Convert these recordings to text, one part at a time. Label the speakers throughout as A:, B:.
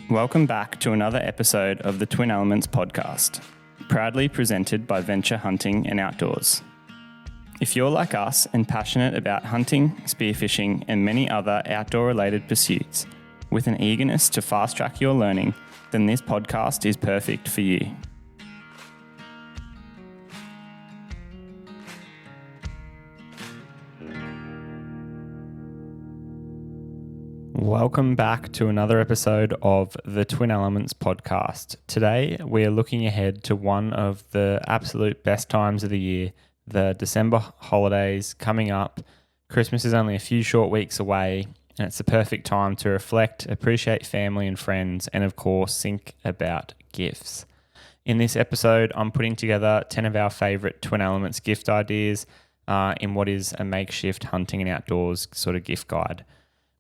A: Welcome back to another episode of the Twin Elements podcast, proudly presented by Venture Hunting and Outdoors. If you're like us and passionate about hunting, spearfishing, and many other outdoor-related pursuits, with an eagerness to fast-track your learning, then this podcast is perfect for you. Welcome back to another episode of the Twin Elements podcast. Today, we are looking ahead to one of the absolute best times of the year, the December holidays coming up. Christmas is only a few short weeks away, and it's the perfect time to reflect, appreciate family and friends, and of course, think about gifts. In this episode, I'm putting together 10 of our favourite Twin Elements gift ideas in what is a makeshift hunting and outdoors sort of gift guide.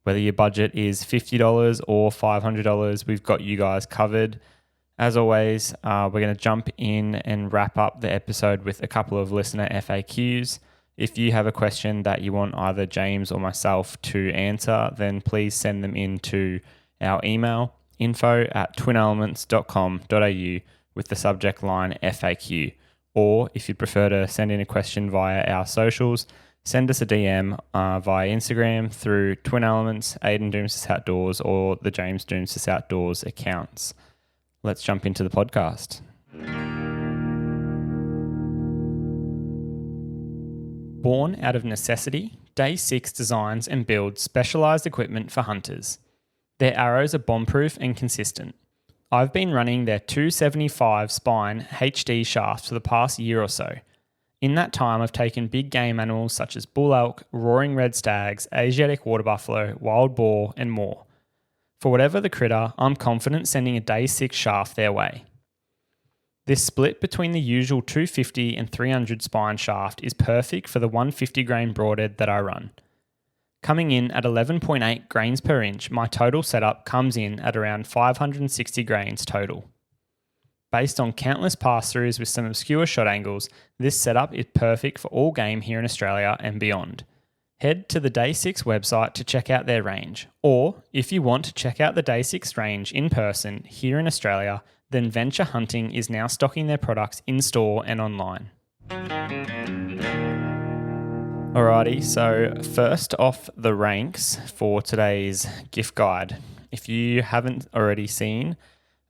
A: Whether your budget is $50 or $500, we've got you guys covered. As always, we're going to jump in and wrap up the episode with a couple of listener FAQs. If you have a question that you want either James or myself to answer, then please send them in to our email, info@twinelements.com.au with the subject line FAQ. Or if you'd prefer to send in a question via our socials, send us a DM via Instagram through Twin Elements, Ayden Doumtsis Outdoors, or the James Doumtsis Outdoors accounts. Let's jump into the podcast. Born out of necessity, Day 6 designs and builds specialised equipment for hunters. Their arrows are bomb-proof and consistent. I've been running their 275 spine HD shafts for the past year or so. In that time, I've taken big game animals such as bull elk, roaring red stags, Asiatic water buffalo, wild boar, and more. For whatever the critter, I'm confident sending a Day 6 shaft their way. This split between the usual 250 and 300 spine shaft is perfect for the 150 grain broadhead that I run. Coming in at 11.8 grains per inch, my total setup comes in at around 560 grains total. Based on countless pass-throughs with some obscure shot angles, this setup is perfect for all game here in Australia and beyond. Head to the Day 6 website to check out their range, or if you want to check out the Day 6 range in person here in Australia, then Venture Hunting is now stocking their products in-store and online. Alrighty, so first off the ranks for today's gift guide. If you haven't already seen,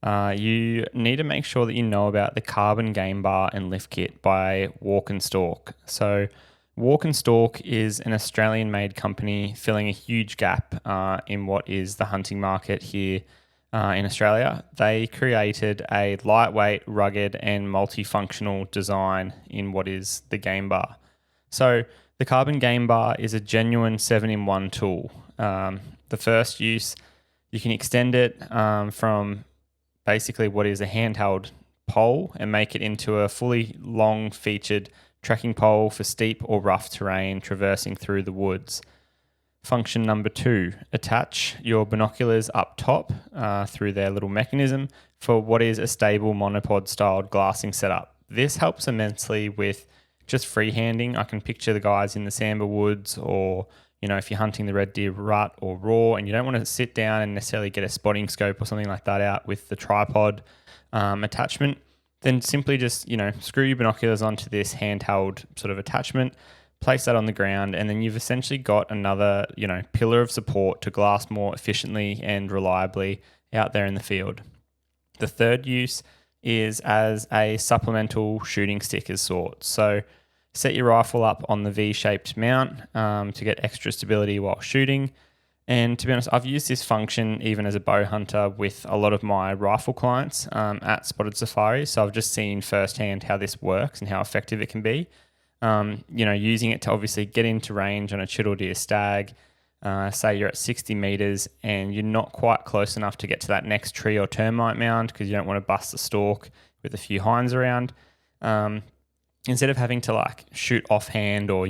A: you need to make sure that you know about the Carbon Game Bar and Lift Kit by Walk and Stalk. So Walk and Stalk is an Australian-made company filling a huge gap in what is the hunting market here in Australia. They created a lightweight, rugged and multifunctional design in what is the Game Bar. So the Carbon Game Bar is a genuine 7-in-1 tool. The first use, you can extend it from basically what is a handheld pole and make it into a fully long featured trekking pole for steep or rough terrain traversing through the woods. Function number 2, attach your binoculars up top through their little mechanism for what is a stable monopod styled glassing setup. This helps immensely with just freehanding. I can picture the guys in the Samba Woods, or if you're hunting the red deer rut or raw and you don't want to sit down and necessarily get a spotting scope or something like that out with the tripod attachment, then simply just, screw your binoculars onto this handheld sort of attachment, place that on the ground, and then you've essentially got another, pillar of support to glass more efficiently and reliably out there in the field. The third use is as a supplemental shooting stick of sorts. So set your rifle up on the V-shaped mount to get extra stability while shooting. And to be honest, I've used this function even as a bow hunter with a lot of my rifle clients at Spotted Safari. So I've just seen firsthand how this works and how effective it can be. Using it to obviously get into range on a chital deer stag. Say you're at 60 meters and you're not quite close enough to get to that next tree or termite mound because you don't want to bust the stalk with a few hinds around. Instead of having to shoot offhand or,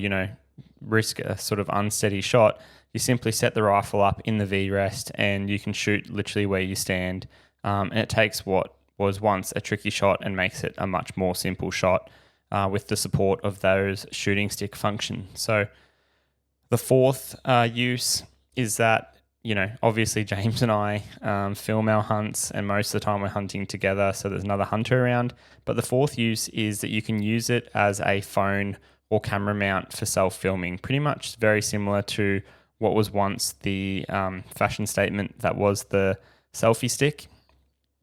A: risk a sort of unsteady shot, you simply set the rifle up in the V-rest and you can shoot literally where you stand. And it takes what was once a tricky shot and makes it a much more simple shot with the support of those shooting stick functions. So the fourth use is that obviously James and I film our hunts, and most of the time we're hunting together, so there's another hunter around. But the fourth use is that you can use it as a phone or camera mount for self-filming. Pretty much very similar to what was once the fashion statement that was the selfie stick.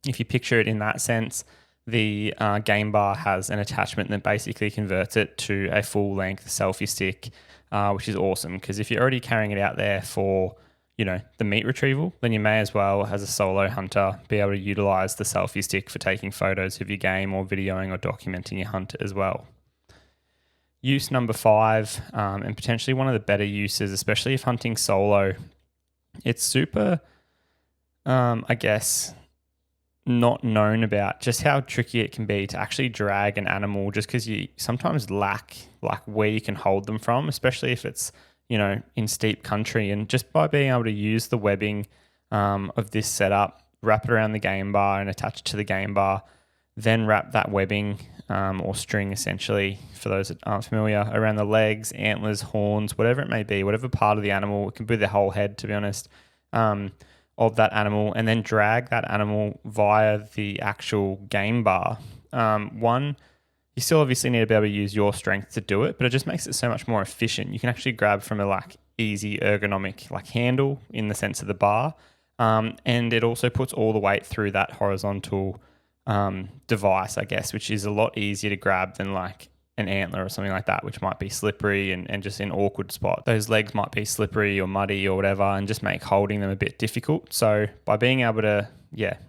A: If you picture it in that sense, the game bar has an attachment that basically converts it to a full-length selfie stick, which is awesome, because if you're already carrying it out there for the meat retrieval, then you may as well, as a solo hunter, be able to utilize the selfie stick for taking photos of your game or videoing or documenting your hunt as well. Use number 5, and potentially one of the better uses, especially if hunting solo, it's super, I guess, not known about just how tricky it can be to actually drag an animal, just because you sometimes lack like where you can hold them from, especially if it's in steep country. And just by being able to use the webbing of this setup, wrap it around the game bar and attach it to the game bar, then wrap that webbing or string, essentially, for those that aren't familiar, around the legs, antlers, horns, whatever it may be, whatever part of the animal, it can be the whole head, to be honest, of that animal, and then drag that animal via the actual game bar. You still obviously need to be able to use your strength to do it, but it just makes it so much more efficient. You can actually grab from a easy ergonomic handle in the sense of the bar, and it also puts all the weight through that horizontal device, I guess, which is a lot easier to grab than an antler or something like that, which might be slippery and just in awkward spot. Those legs might be slippery or muddy or whatever, and just make holding them a bit difficult. So by being able to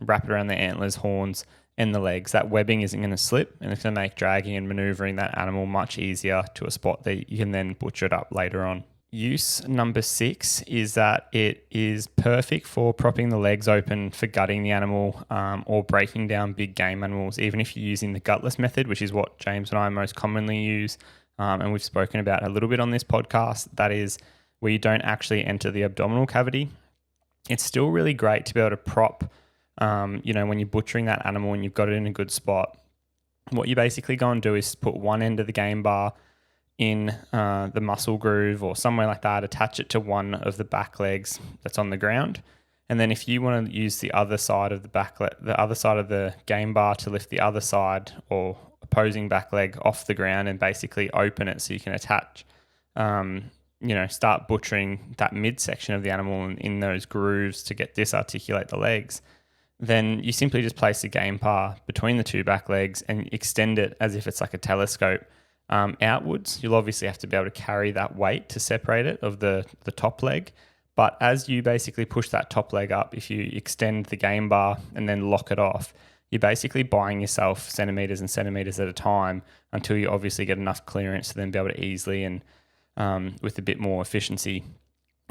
A: wrap it around the antlers, horns, and the legs, that webbing isn't going to slip, and it's going to make dragging and maneuvering that animal much easier to a spot that you can then butcher it up later on. Use number 6 is that it is perfect for propping the legs open for gutting the animal or breaking down big game animals, even if you're using the gutless method, which is what James and I most commonly use, and we've spoken about a little bit on this podcast. That is where you don't actually enter the abdominal cavity. It's still really great to be able to prop when you're butchering that animal and you've got it in a good spot. What you basically go and do is put one end of the game bar in the muscle groove or somewhere like that, attach it to one of the back legs that's on the ground. And then if you want to use the other side of the other side of the game bar to lift the other side or opposing back leg off the ground and basically open it so you can attach, start butchering that midsection of the animal in those grooves to disarticulate the legs, then you simply just place the game bar between the two back legs and extend it as if it's like a telescope outwards. You'll obviously have to be able to carry that weight to separate it of the top leg. But as you basically push that top leg up, if you extend the game bar and then lock it off, you're basically buying yourself centimeters and centimeters at a time until you obviously get enough clearance to then be able to easily and with a bit more efficiency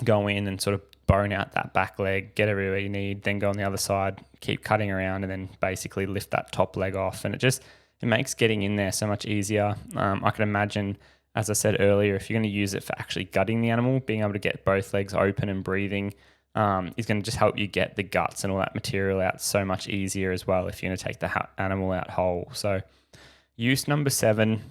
A: go in and sort of bone out that back leg, get everywhere you need, then go on the other side, keep cutting around, and then basically lift that top leg off. And it makes getting in there so much easier. I can imagine, as I said earlier, if you're going to use it for actually gutting the animal, being able to get both legs open and breathing is going to just help you get the guts and all that material out so much easier as well if you're going to take the animal out whole. So use number 7,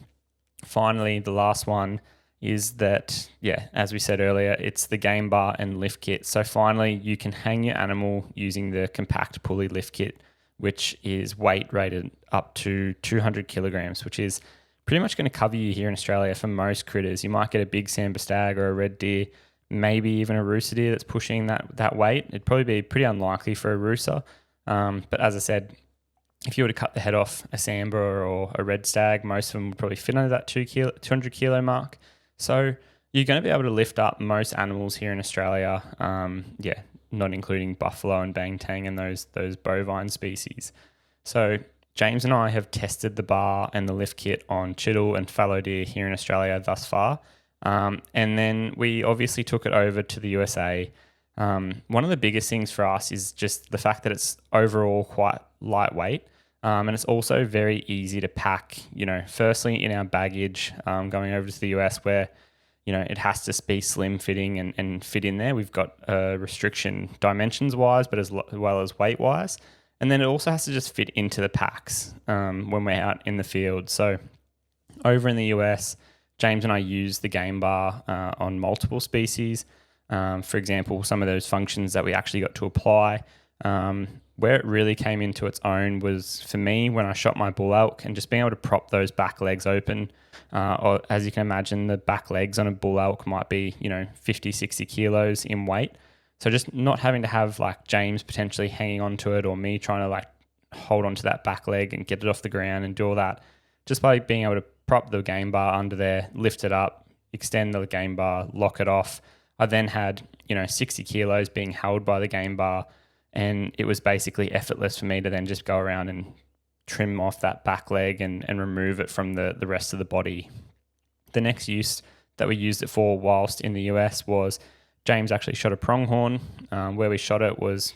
A: finally, the last one, is that, as we said earlier, it's the game bar and lift kit. So finally, you can hang your animal using the compact pulley lift kit, which is weight rated up to 200 kilograms, which is pretty much going to cover you here in Australia for most critters. You might get a big sambar stag or a red deer, maybe even a rooster deer that's pushing that weight. It'd probably be pretty unlikely for a rooster. But as I said, if you were to cut the head off a sambar or a red stag, most of them would probably fit under that 200 kilo mark. So you're going to be able to lift up most animals here in Australia, not including buffalo and bangtang and those bovine species. So James and I have tested the bar and the lift kit on chital and fallow deer here in Australia thus far. And then we obviously took it over to the USA. One of the biggest things for us is just the fact that it's overall quite lightweight. And it's also very easy to pack, firstly in our baggage going over to the US where, it has to be slim fitting and fit in there. We've got a restriction dimensions wise, but as well as weight wise. And then it also has to just fit into the packs when we're out in the field. So over in the US, James and I use the game bar on multiple species. For example, some of those functions that we actually got to apply. Where it really came into its own was for me when I shot my bull elk and just being able to prop those back legs open. Or as you can imagine, the back legs on a bull elk might be, 50, 60 kilos in weight. So just not having to have like James potentially hanging onto it or me trying to like hold onto that back leg and get it off the ground and do all that. Just by being able to prop the game bar under there, lift it up, extend the game bar, lock it off. I then had, 60 kilos being held by the game bar, and it was basically effortless for me to then just go around and trim off that back leg and remove it from the rest of the body. The next use that we used it for whilst in the US was James actually shot a pronghorn. Where we shot it was,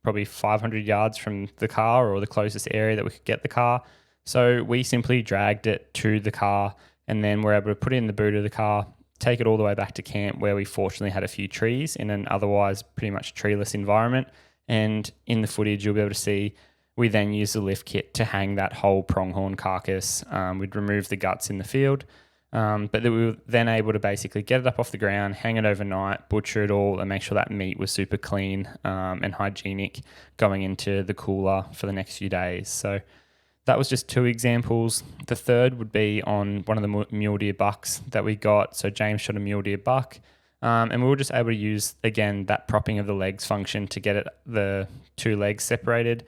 A: probably 500 yards from the car or the closest area that we could get the car. So we simply dragged it to the car and then we're able to put it in the boot of the car, take it all the way back to camp where we fortunately had a few trees in an otherwise pretty much treeless environment. And in the footage, you'll be able to see we then used the lift kit to hang that whole pronghorn carcass. We'd remove the guts in the field, but we were then able to basically get it up off the ground, hang it overnight, butcher it all, and make sure that meat was super clean and hygienic going into the cooler for the next few days. So that was just 2 examples. The third would be on one of the mule deer bucks that we got. So James shot a mule deer buck. And we were just able to use, again, that propping of the legs function to get the 2 legs separated.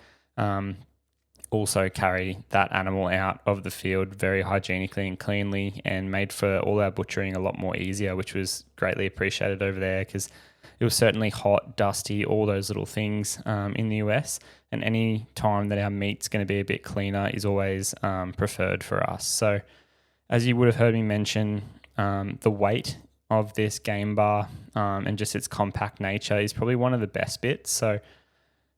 A: Also carry that animal out of the field very hygienically and cleanly, and made for all our butchering a lot more easier, which was greatly appreciated over there because it was certainly hot, dusty, all those little things in the US. And any time that our meat's going to be a bit cleaner is always preferred for us. So as you would have heard me mention, the weight of this game bar and just its compact nature is probably one of the best bits. So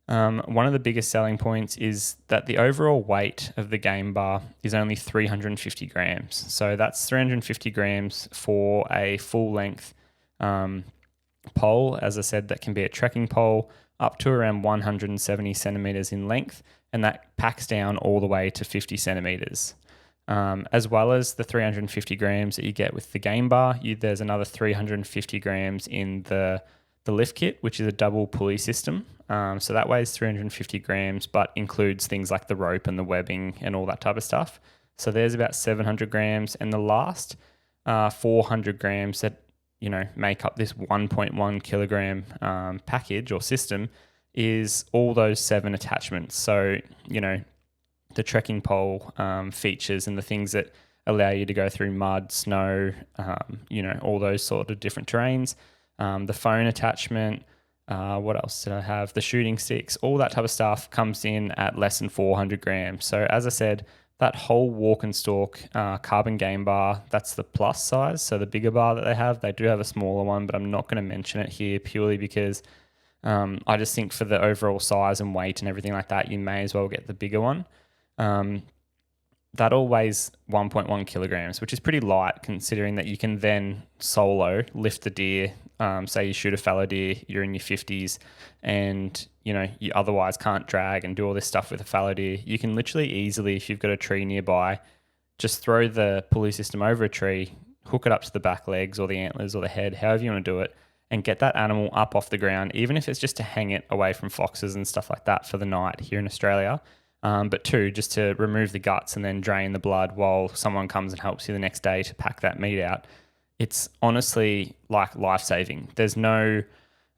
A: one of the biggest selling points is that the overall weight of the game bar is only 350 grams. So that's 350 grams for a full length pole. As I said, that can be a trekking pole up to around 170 centimeters in length, and that packs down all the way to 50 centimeters. As well as the 350 grams that you get with the game bar, there's another 350 grams in the lift kit, which is a double pulley system. So that weighs 350 grams, but includes things like the rope and the webbing and all that type of stuff. So there's about 700 grams. And the last 400 grams that, make up this 1.1 kilogram package or system is all those 7 attachments. So, the trekking pole features and the things that allow you to go through mud, snow, all those sort of different terrains. The phone attachment, what else did I have? The shooting sticks, all that type of stuff comes in at less than 400 grams. So as I said, that whole walk and stalk carbon game bar, that's the plus size. So the bigger bar that they do have a smaller one, but I'm not going to mention it here purely because I just think for the overall size and weight and everything like that, you may as well get the bigger one. That all weighs 1.1 kilograms, which is pretty light considering that you can then solo lift the deer. Say you shoot a fallow deer, you're in your 50s and, you otherwise can't drag and do all this stuff with a fallow deer. You can literally easily, if you've got a tree nearby, just throw the pulley system over a tree, hook it up to the back legs or the antlers or the head, however you want to do it, and get that animal up off the ground, even if it's just to hang it away from foxes and stuff like that for the night here in Australia. But 2, just to remove the guts and then drain the blood while someone comes and helps you the next day to pack that meat out. It's honestly like life-saving. There's no,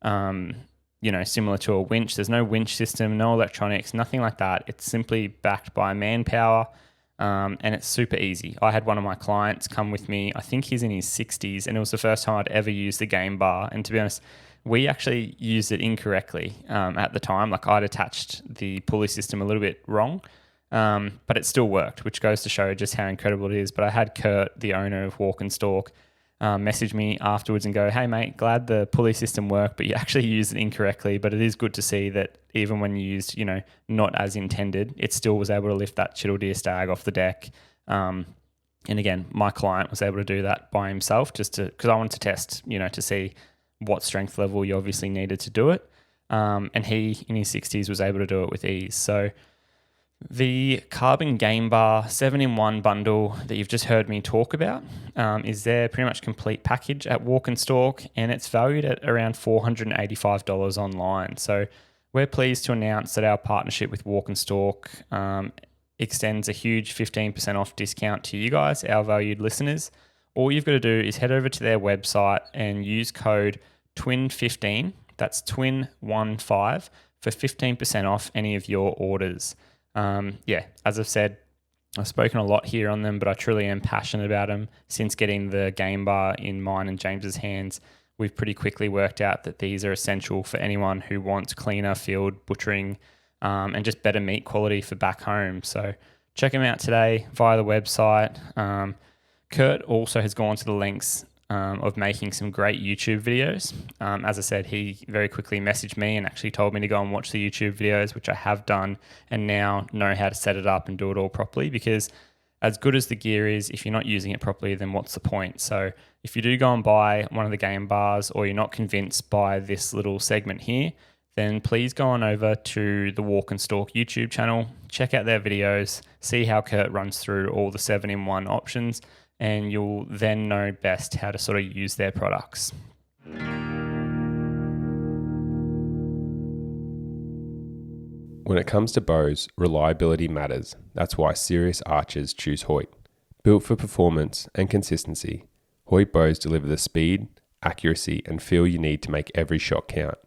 A: similar to a winch. There's no winch system, no electronics, nothing like that. It's simply backed by manpower, and it's super easy. I had one of my clients come with me. I think he's in his 60s, and it was the first time I'd ever used the game bar. And to be honest, we actually used it incorrectly at the time. Like I'd attached the pulley system a little bit wrong, but it still worked, which goes to show just how incredible it is. But I had Kurt, the owner of Walk and Stalk, message me afterwards and go, "Hey mate, glad the pulley system worked, but you actually used it incorrectly. But it is good to see that even when you used, not as intended, it still was able to lift that Chital deer stag off the deck." And again, my client was able to do that by himself because I wanted to test, to see what strength level you obviously needed to do it. And he, in his 60s, was able to do it with ease. So The Carbon Game Bar 7-in-1 bundle that you've just heard me talk about is their pretty much complete package at Walk and Stalk, and it's valued at around $485 online. So we're pleased to announce that our partnership with Walk and Stalk extends a huge 15% off discount to you guys, our valued listeners. All you've got to do is head over to their website and use code TWIN15, that's TWIN15, for 15% off any of your orders. As I've said, I've spoken a lot here on them, but I truly am passionate about them. Since getting the game bar in mine and James's hands, we've pretty quickly worked out that these are essential for anyone who wants cleaner field butchering and just better meat quality for back home. So check them out today via the website. Kurt also has gone to the lengths of making some great YouTube videos. As I said, he very quickly messaged me and actually told me to go and watch the YouTube videos, which I have done, and now know how to set it up and do it all properly, because as good as the gear is, if you're not using it properly, then what's the point? So if you do go and buy one of the game bars, or you're not convinced by this little segment here, then please go on over to the Walk and Stalk YouTube channel, check out their videos, see how Kurt runs through all the 7-in-1 options, and you'll then know best how to sort of use their products.
B: When it comes to bows, reliability matters. That's why serious archers choose Hoyt. Built for performance and consistency, Hoyt bows deliver the speed, accuracy, and feel you need to make every shot count.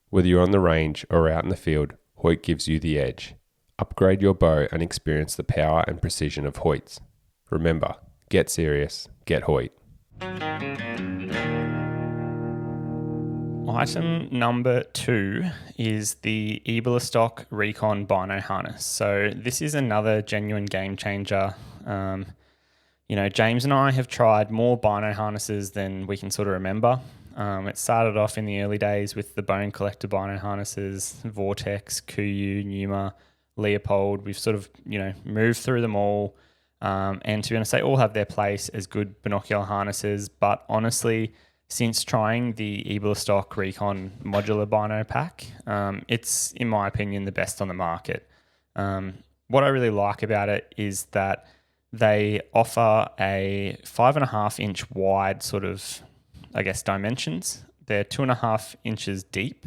B: Whether you're on the range or out in the field, Hoyt gives you the edge. Upgrade your bow and experience the power and precision of Hoyts. Remember, get serious, get Hoyt.
A: Item number 2 is the Eberlestock Recon Bino harness. So this is another genuine game changer. James and I have tried more Bino harnesses than we can sort of remember. It started off in the early days with the Bone Collector Bino harnesses, Vortex, Kuiu, Pnuma, Leopold. We've sort of, moved through them all. And to be honest, they all have their place as good binocular harnesses. But honestly, since trying the Eberlestock Recon modular Bino pack, it's, in my opinion, the best on the market. What I really like about it is that they offer a 5.5 inch wide sort of, dimensions. They're 2.5 inches deep.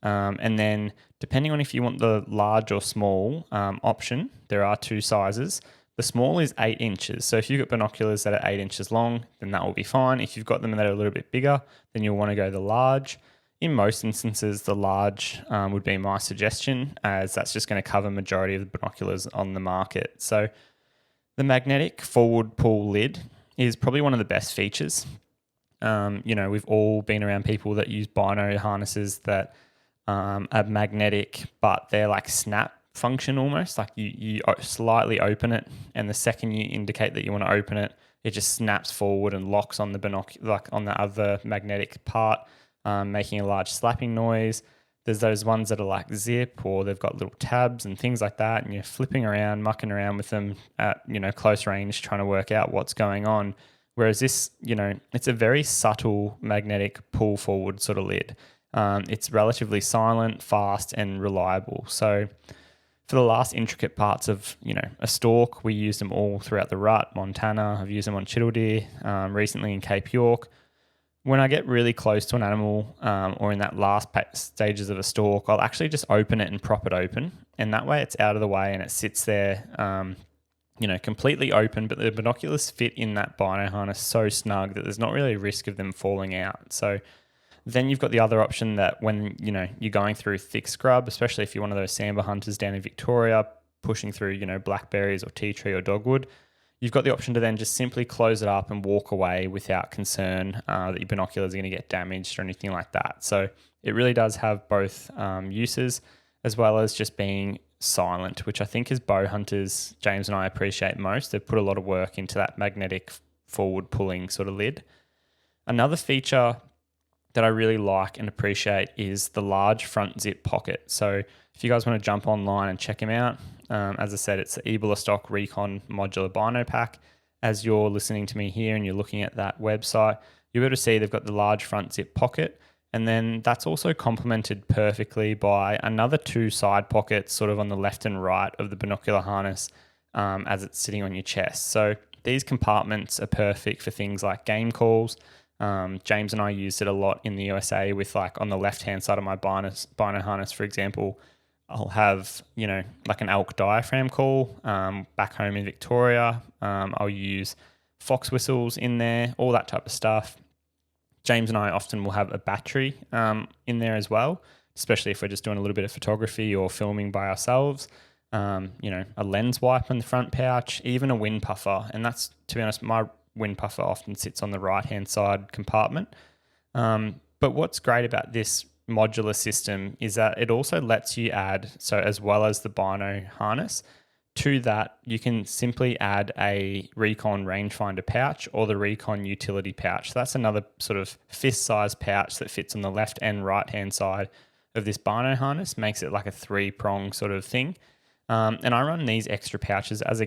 A: And then depending on if you want the large or small option, there are 2 sizes. The small is 8 inches. So if you've got binoculars that are 8 inches long, then that will be fine. If you've got them that are a little bit bigger, then you'll want to go the large. In most instances, the large would be my suggestion, as that's just going to cover majority of the binoculars on the market. So the magnetic forward pull lid is probably one of the best features. We've all been around people that use Bino harnesses that are magnetic, but they're like snap function almost. Like you slightly open it, and the second you indicate that you want to open it, it just snaps forward and locks on the binocular, like on the other magnetic part, making a large slapping noise. There's those ones that are like zip, or they've got little tabs and things like that, and you're flipping around, mucking around with them at close range, trying to work out what's going on. Whereas this, it's a very subtle magnetic pull forward sort of lid. It's relatively silent, fast, and reliable. So for the last intricate parts of, a stalk, we use them all throughout the rut, Montana. I've used them on Chiddle Deer, recently in Cape York. When I get really close to an animal or in that last stages of a stalk, I'll actually just open it and prop it open. And that way it's out of the way and it sits there, completely open, but the binoculars fit in that Bino harness so snug that there's not really a risk of them falling out. So then you've got the other option that when, you're going through thick scrub, especially if you're one of those sambar hunters down in Victoria, pushing through, blackberries or tea tree or dogwood, you've got the option to then just simply close it up and walk away without concern that your binoculars are going to get damaged or anything like that. So it really does have both uses, as well as just being silent, which I think as bow hunters, James and I appreciate most. They've put a lot of work into that magnetic forward pulling sort of lid. Another feature that I really like and appreciate is the large front zip pocket. So if you guys want to jump online and check them out, as I said, it's the Eberlestock Recon Modular Bino Pack. As you're listening to me here and you're looking at that website, you'll be able to see they've got the large front zip pocket, And then that's also complemented perfectly by another 2 side pockets sort of on the left and right of the binocular harness as it's sitting on your chest. So these compartments are perfect for things like game calls. James and I used it a lot in the USA with, like, on the left-hand side of my Bino harness, for example, I'll have, like an elk diaphragm call. Back home in Victoria, I'll use fox whistles in there, all that type of stuff. James and I often will have a battery in there as well, especially if we're just doing a little bit of photography or filming by ourselves. A lens wipe in the front pouch, even a wind puffer. And that's, to be honest, my wind puffer often sits on the right-hand side compartment. But what's great about this modular system is that it also lets you add, so as well as the Bino harness, to that you can simply add a Recon rangefinder pouch or the Recon utility pouch. So that's another sort of fist-sized pouch that fits on the left and right-hand side of this Bino harness, makes it like a 3-prong sort of thing. And I run these extra pouches as,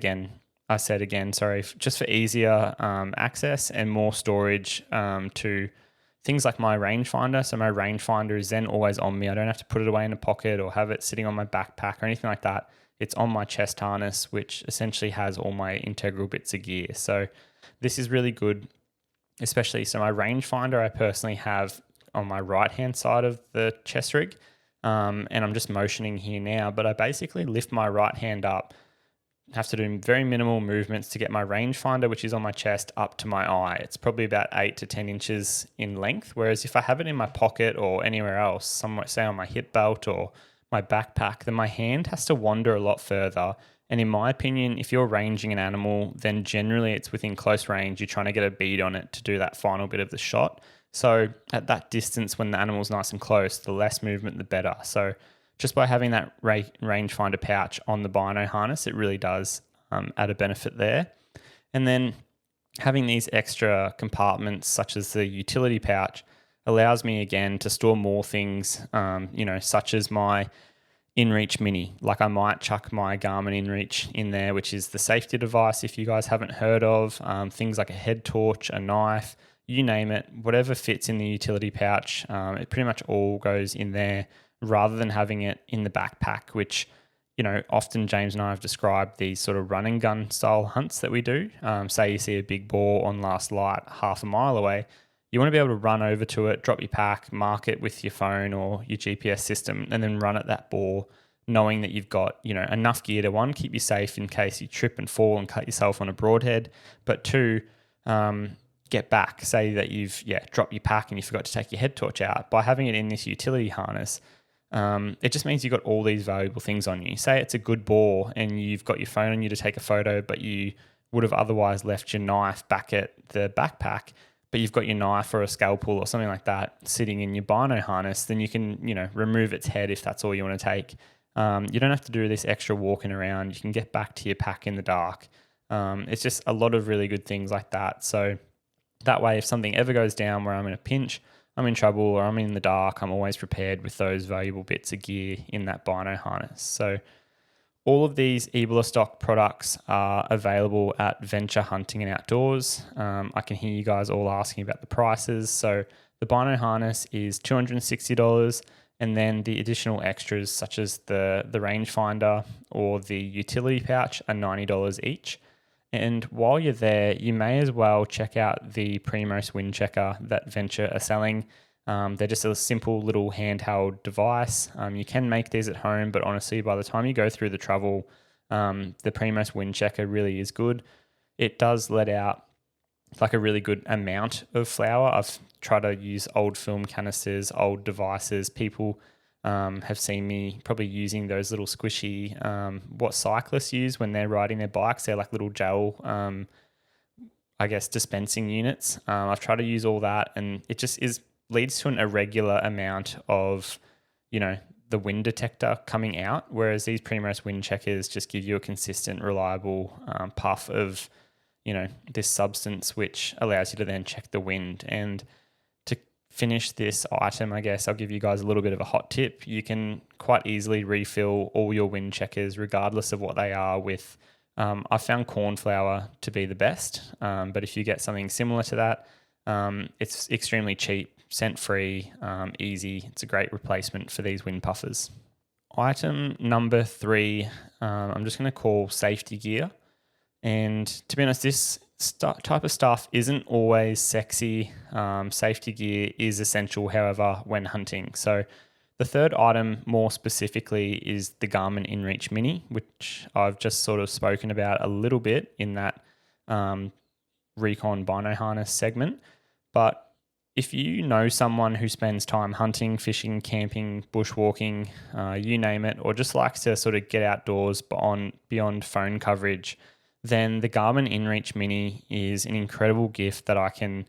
A: just for easier access and more storage to things like my rangefinder. So my rangefinder is then always on me. I don't have to put it away in a pocket or have it sitting on my backpack or anything like that. It's on my chest harness, which essentially has all my integral bits of gear. So this is really good, especially, so my rangefinder I personally have on my right-hand side of the chest rig. And I'm just motioning here now, but I basically lift my right hand up, have to do very minimal movements to get my rangefinder, which is on my chest, up to my eye. It's probably about 8 to 10 inches in length. Whereas if I have it in my pocket or anywhere else, somewhere, say on my hip belt or my backpack, then my hand has to wander a lot further. And in my opinion, if you're ranging an animal, then generally it's within close range. You're trying to get a bead on it to do that final bit of the shot. So at that distance, when the animal's nice and close, the less movement, the better. So just by having that rangefinder pouch on the Bino harness, it really does add a benefit there. And then having these extra compartments, such as the utility pouch, allows me again to store more things, such as my InReach Mini. Like, I might chuck my Garmin InReach in there, which is the safety device, if you guys haven't heard of. Things like a head torch, a knife, you name it, whatever fits in the utility pouch, it pretty much all goes in there, rather than having it in the backpack, which, often James and I have described these sort of run and gun style hunts that we do. Say you see a big boar on last light half a mile away, you want to be able to run over to it, drop your pack, mark it with your phone or your GPS system, and then run at that boar, knowing that you've got, enough gear to, one, keep you safe in case you trip and fall and cut yourself on a broadhead, but two, get back. Say that you've dropped your pack and you forgot to take your head torch out. By having it in this utility harness, it just means you've got all these valuable things on you. Say it's a good boar and you've got your phone on you to take a photo, but you would have otherwise left your knife back at the backpack, but you've got your knife or a scalpel or something like that sitting in your Bino harness, then you can, remove its head if that's all you want to take. You don't have to do this extra walking around. You can get back to your pack in the dark. It's just a lot of really good things like that. So that way, if something ever goes down where I'm in a pinch, I'm in trouble, or I'm in the dark, I'm always prepared with those valuable bits of gear in that Bino harness. So all of these Eberlestock products are available at Venture Hunting and Outdoors. I can hear you guys all asking about the prices. So the Bino harness is $260, and then the additional extras such as the rangefinder or the utility pouch are $90 each. And while you're there, you may as well check out the Primos wind checker that Venture are selling. They're just a simple little handheld device. You can make these at home, but honestly, by the time you go through the travel, the Primos wind checker really is good. It does let out like a really good amount of flour. I've tried to use old film canisters, old devices. People have seen me probably using those little squishy, what cyclists use when they're riding their bikes. They're like little gel, dispensing units. I've tried to use all that, and it just leads to an irregular amount of, the wind detector coming out, whereas these Primos wind checkers just give you a consistent, reliable puff of, this substance, which allows you to then check the wind. And to finish this item, I guess I'll give you guys a little bit of a hot tip. You can quite easily refill all your wind checkers, regardless of what they are, with, I found corn flour to be the best. But if you get something similar to that, it's extremely cheap. scent free, easy. It's a great replacement for these wind puffers. Item number 3, I'm just going to call safety gear. And to be honest, this type of stuff isn't always sexy. Safety gear is essential, however, when hunting. So the third item more specifically is the Garmin InReach Mini, which I've just sort of spoken about a little bit in that Recon Bino harness segment. But if you know someone who spends time hunting, fishing, camping, bushwalking, you name it, or just likes to sort of get outdoors beyond phone coverage, then the Garmin InReach Mini is an incredible gift that I can,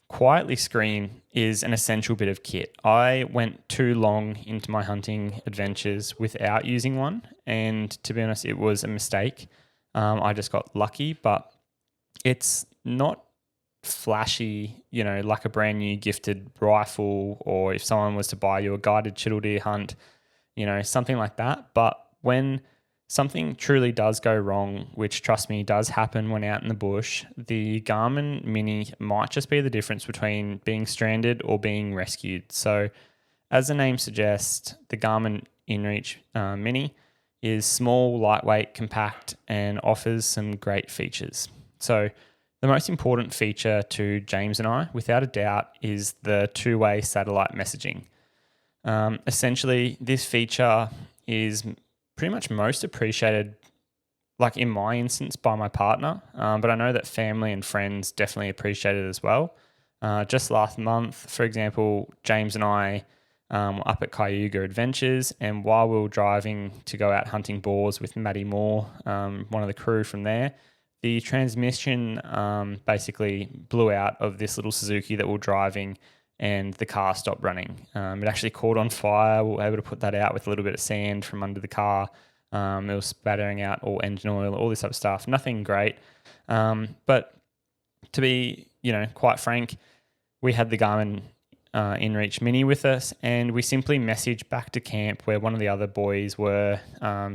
A: quietly scream is an essential bit of kit. I went too long into my hunting adventures without using one, and to be honest, it was a mistake. I just got lucky, but it's not flashy, like a brand new gifted rifle, or if someone was to buy you a guided chittle deer hunt, something like that. But when something truly does go wrong, which trust me does happen when out in the bush, the Garmin Mini might just be the difference between being stranded or being rescued. So as the name suggests, the Garmin InReach Mini is small, lightweight, compact, and offers some great features. So the most important feature to James and I, without a doubt, is the two-way satellite messaging. Essentially, this feature is pretty much most appreciated, like in my instance, by my partner, but I know that family and friends definitely appreciate it as well. Just last month, for example, James and I were up at Cayuga Adventures, and while we were driving to go out hunting boars with Maddie Moore, one of the crew from there, the transmission basically blew out of this little Suzuki that we were driving, and the car stopped running. It actually caught on fire. We were able to put that out with a little bit of sand from under the car. It was spattering out all engine oil, all this type of stuff. Nothing great. But to be, quite frank, we had the Garmin InReach Mini with us, and we simply messaged back to camp where one of the other boys were,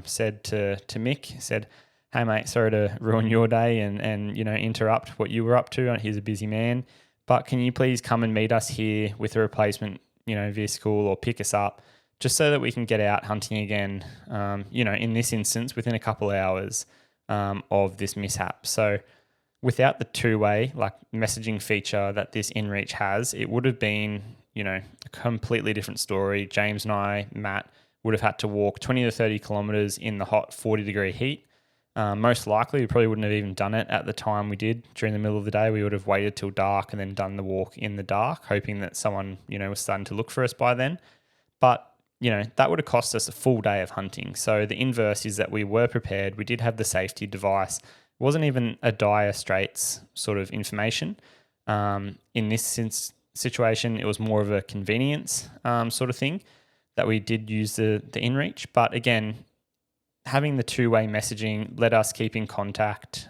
A: said to Mick, said, "Hey mate, sorry to ruin your day and interrupt what you were up to. He's a busy man, but can you please come and meet us here with a replacement, vehicle, or pick us up, just so that we can get out hunting again, in this instance, within a couple of hours of this mishap." So without the two-way messaging feature that this InReach has, it would have been, a completely different story. James and I, Matt, would have had to walk 20 to 30 kilometers in the hot 40-degree heat. Most likely, we probably wouldn't have even done it at the time we did during the middle of the day. We would have waited till dark and then done the walk in the dark, hoping that someone, was starting to look for us by then. But, that would have cost us a full day of hunting. So the inverse is that we were prepared. We did have the safety device. It wasn't even a dire straits sort of information. In this situation, it was more of a convenience sort of thing that we did use the InReach. But again, having the two-way messaging let us keep in contact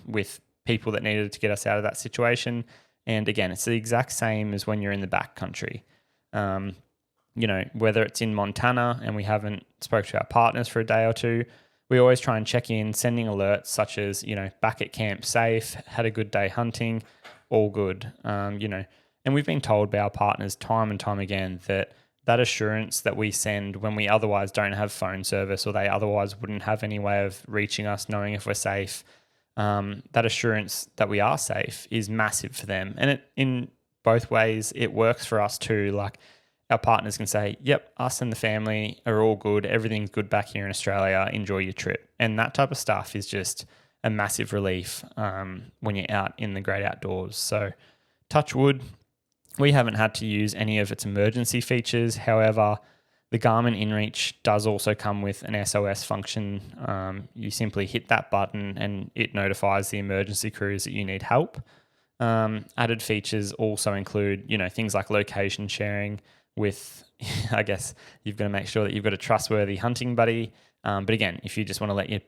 A: with people that needed to get us out of that situation. And again, it's the exact same as when you're in the backcountry. Whether it's in Montana and we haven't spoke to our partners for a day or two, we always try and check in, sending alerts such as, back at camp safe, had a good day hunting, all good. And we've been told by our partners time and time again that assurance that we send when we otherwise don't have phone service, or they otherwise wouldn't have any way of reaching us knowing if we're safe, that assurance that we are safe is massive for them. And it, in both ways, it works for us too. Like, our partners can say, yep, us and the family are all good. Everything's good back here in Australia. Enjoy your trip. And that type of stuff is just a massive relief when you're out in the great outdoors. So touch wood, we haven't had to use any of its emergency features. However, the Garmin InReach does also come with an SOS function. You simply hit that button and it notifies the emergency crews that you need help. Added features also include, things like location sharing with, I guess, you've got to make sure that you've got a trustworthy hunting buddy. But again, if you just want to let your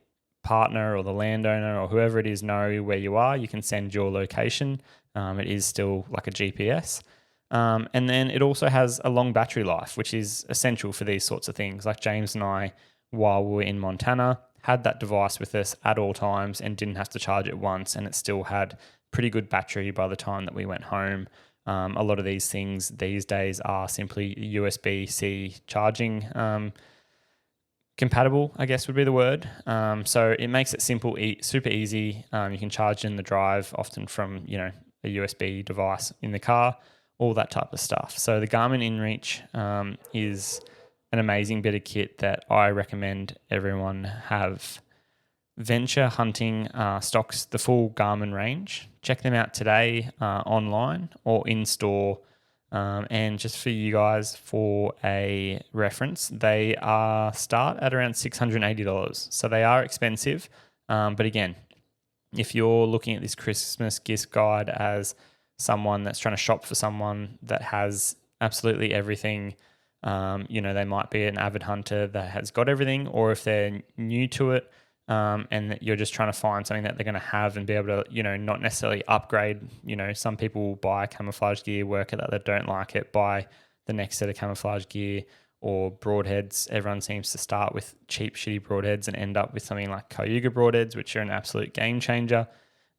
A: partner or the landowner or whoever it is know where you are, you can send your location. It is still like a GPS. And then it also has a long battery life, which is essential for these sorts of things. Like James and I, while we were in Montana, had that device with us at all times and didn't have to charge it once, and it still had pretty good battery by the time that we went home. A lot of these things these days are simply USB-C charging compatible, I guess would be the word. So it makes it simple, super easy. You can charge in the drive, often from a USB device in the car, all that type of stuff. So the Garmin InReach is an amazing bit of kit that I recommend everyone have. Venture Hunting stocks the full Garmin range. Check them out today online or in store. And just for you guys, for a reference, they start at around $680. So they are expensive. But again, if you're looking at this Christmas gift guide as someone that's trying to shop for someone that has absolutely everything, they might be an avid hunter that has got everything, or if they're new to it, and that you're just trying to find something that they're going to have and be able to, not necessarily upgrade. Some people buy camouflage gear, work at that, they don't like it, buy the next set of camouflage gear, or broadheads. Everyone seems to start with cheap, shitty broadheads and end up with something like Cayuga broadheads, which are an absolute game changer.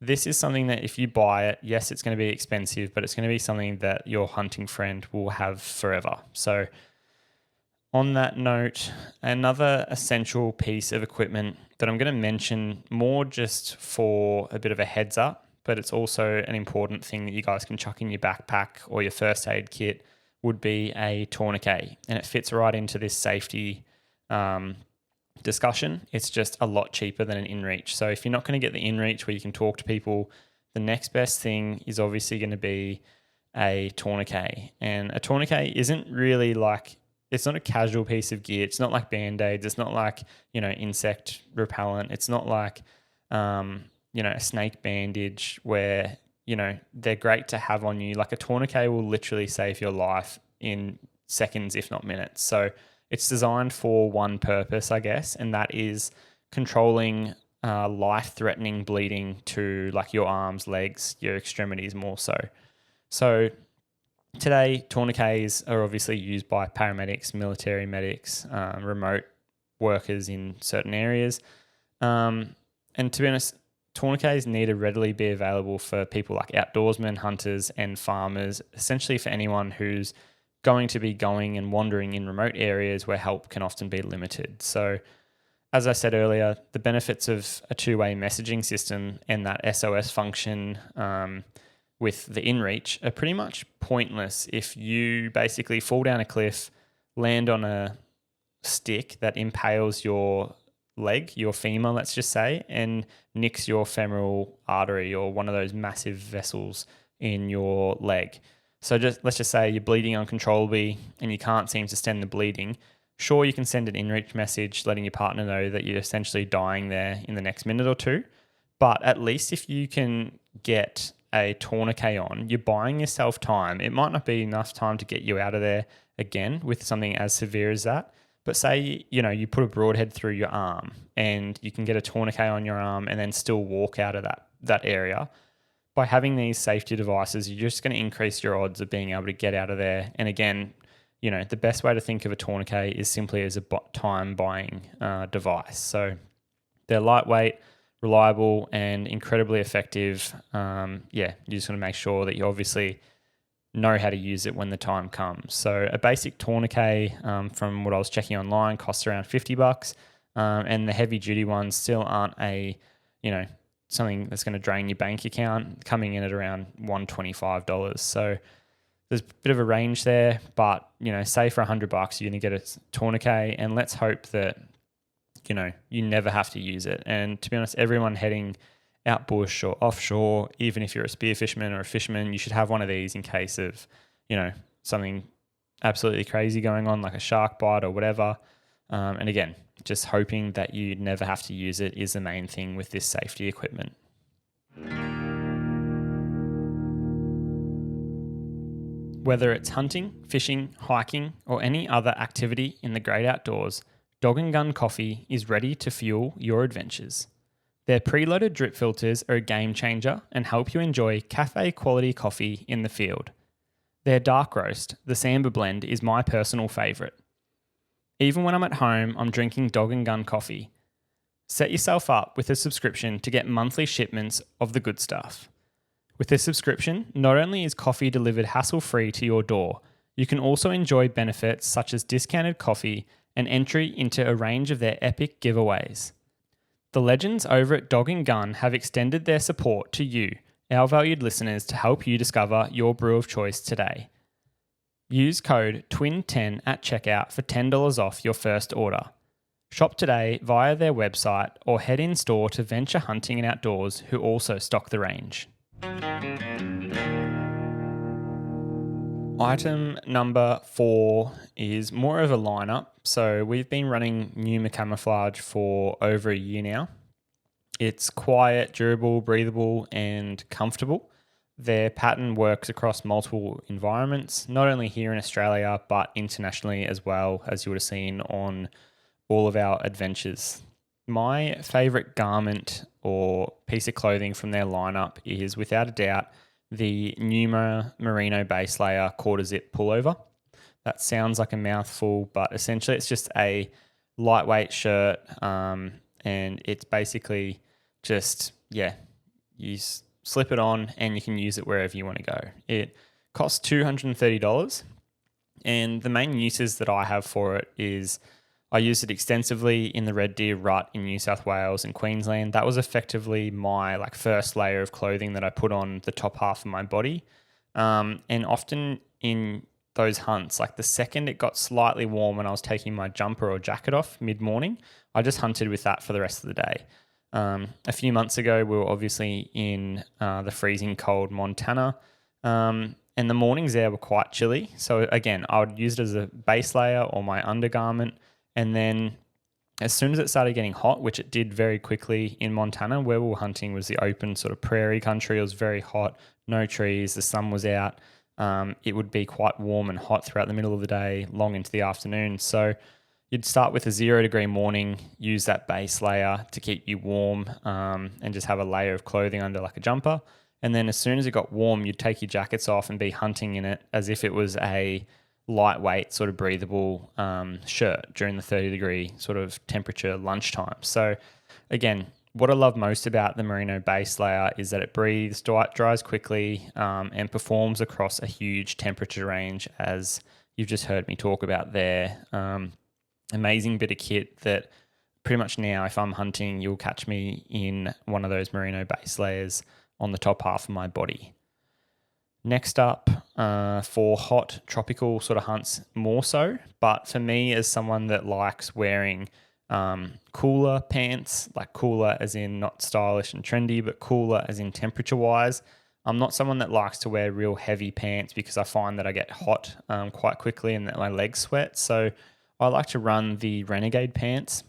A: This is something that if you buy it, yes, it's going to be expensive, but it's going to be something that your hunting friend will have forever. So on that note, another essential piece of equipment that I'm going to mention more just for a bit of a heads up, but it's also an important thing that you guys can chuck in your backpack or your first aid kit, would be a tourniquet. And it fits right into this safety discussion. It's just a lot cheaper than an InReach. So if you're not going to get the InReach where you can talk to people, the next best thing is obviously going to be a tourniquet. And a tourniquet isn't really it's not a casual piece of gear. It's not like Band-Aids. It's not like, insect repellent. It's not like, a snake bandage where, they're great to have on you. Like a tourniquet will literally save your life in seconds, if not minutes. So it's designed for one purpose, I guess, and that is controlling life-threatening bleeding to like your arms, legs, your extremities more so. So today, tourniquets are obviously used by paramedics, military medics, remote workers in certain areas. And to be honest, tourniquets need to readily be available for people like outdoorsmen, hunters, and farmers, essentially for anyone who's going to be going and wandering in remote areas where help can often be limited. So, as I said earlier, the benefits of a two-way messaging system and that SOS function with the InReach are pretty much pointless if you basically fall down a cliff, land on a stick that impales your leg, your femur, let's just say, and nicks your femoral artery or one of those massive vessels in your leg. So let's just say you're bleeding uncontrollably and you can't seem to stem the bleeding. Sure, you can send an InReach message letting your partner know that you're essentially dying there in the next minute or two. But at least if you can get a tourniquet on, you're buying yourself time. It might not be enough time to get you out of there again with something as severe as that. But say, you put a broadhead through your arm and you can get a tourniquet on your arm and then still walk out of that area. By having these safety devices, you're just going to increase your odds of being able to get out of there. And again, the best way to think of a tourniquet is simply as a time buying device. So they're lightweight, reliable, and incredibly effective. You just want to make sure that you obviously know how to use it when the time comes. So a basic tourniquet, from what I was checking online, costs around $50, and the heavy duty ones still aren't something that's going to drain your bank account, coming in at around $125. So there's a bit of a range there, but say for $100 you're going to get a tourniquet, and let's hope that you never have to use it. And to be honest, everyone heading out bush or offshore, even if you're a spear fisherman or a fisherman, you should have one of these in case of, something absolutely crazy going on, like a shark bite or whatever. And again, just hoping that you never have to use it is the main thing with this safety equipment. Whether it's hunting, fishing, hiking, or any other activity in the great outdoors, Dog and Gun Coffee is ready to fuel your adventures. Their preloaded drip filters are a game changer and help you enjoy cafe quality coffee in the field. Their dark roast, the Samba blend, is my personal favourite. Even when I'm at home, I'm drinking Dog and Gun Coffee. Set yourself up with a subscription to get monthly shipments of the good stuff. With this subscription, not only is coffee delivered hassle-free to your door, you can also enjoy benefits such as discounted coffee and entry into a range of their epic giveaways. The legends over at Dog and Gun have extended their support to you, our valued listeners, to help you discover your brew of choice today. Use code TWIN10 at checkout for $10 off your first order. Shop today via their website or head in store to Venture Hunting and Outdoors, who also stock the range. Item number 4 is more of a lineup. So we've been running Pnuma Camouflage for over a year now. It's quiet, durable, breathable, and comfortable. Their pattern works across multiple environments, not only here in Australia, but internationally as well, as you would have seen on all of our adventures. My favorite garment or piece of clothing from their lineup is, without a doubt, the Pnuma Merino base layer quarter zip pullover. That sounds like a mouthful, but essentially it's just a lightweight shirt, and it's basically just, you slip it on and you can use it wherever you want to go. It costs $230, and the main uses that I have for it is I used it extensively in the Red Deer Rut in New South Wales and Queensland. That was effectively my first layer of clothing that I put on the top half of my body. And often in those hunts, the second it got slightly warm when I was taking my jumper or jacket off mid-morning, I just hunted with that for the rest of the day. A few months ago, we were obviously in the freezing cold Montana, and the mornings there were quite chilly. So again, I would use it as a base layer or my undergarment. And then as soon as it started getting hot, which it did very quickly in Montana, where we were hunting was the open sort of prairie country. It was very hot, no trees, the sun was out. It would be quite warm and hot throughout the middle of the day, long into the afternoon. So you'd start with a 0-degree morning, use that base layer to keep you warm, and just have a layer of clothing under like a jumper. And then as soon as it got warm, you'd take your jackets off and be hunting in it as if it was a lightweight sort of breathable shirt during the 30-degree sort of temperature lunchtime. So again, what I love most about the Merino base layer is that it breathes, dries quickly, and performs across a huge temperature range, as you've just heard me talk about there. Amazing bit of kit that pretty much now, if I'm hunting, you'll catch me in one of those Merino base layers on the top half of my body. Next up, for hot tropical sort of hunts more so, but for me as someone that likes wearing cooler pants, like cooler as in not stylish and trendy, but cooler as in temperature wise. I'm not someone that likes to wear real heavy pants because I find that I get hot quite quickly and that my legs sweat. So I like to run the Renegade pants.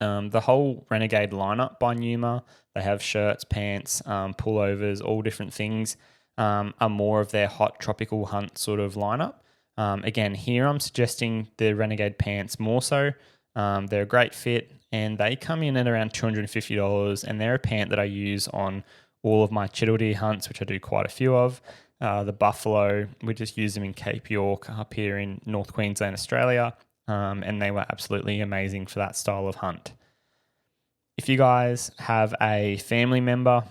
A: The whole Renegade lineup by Pnuma, they have shirts, pants, pullovers, all different things, are more of their hot tropical hunt sort of lineup. Again, here I'm suggesting the Renegade pants more so. They're a great fit and they come in at around $250, and they're a pant that I use on all of my chital deer hunts, which I do quite a few of. The buffalo, we just use them in Cape York up here in North Queensland, Australia. And they were absolutely amazing for that style of hunt. If you guys have a family member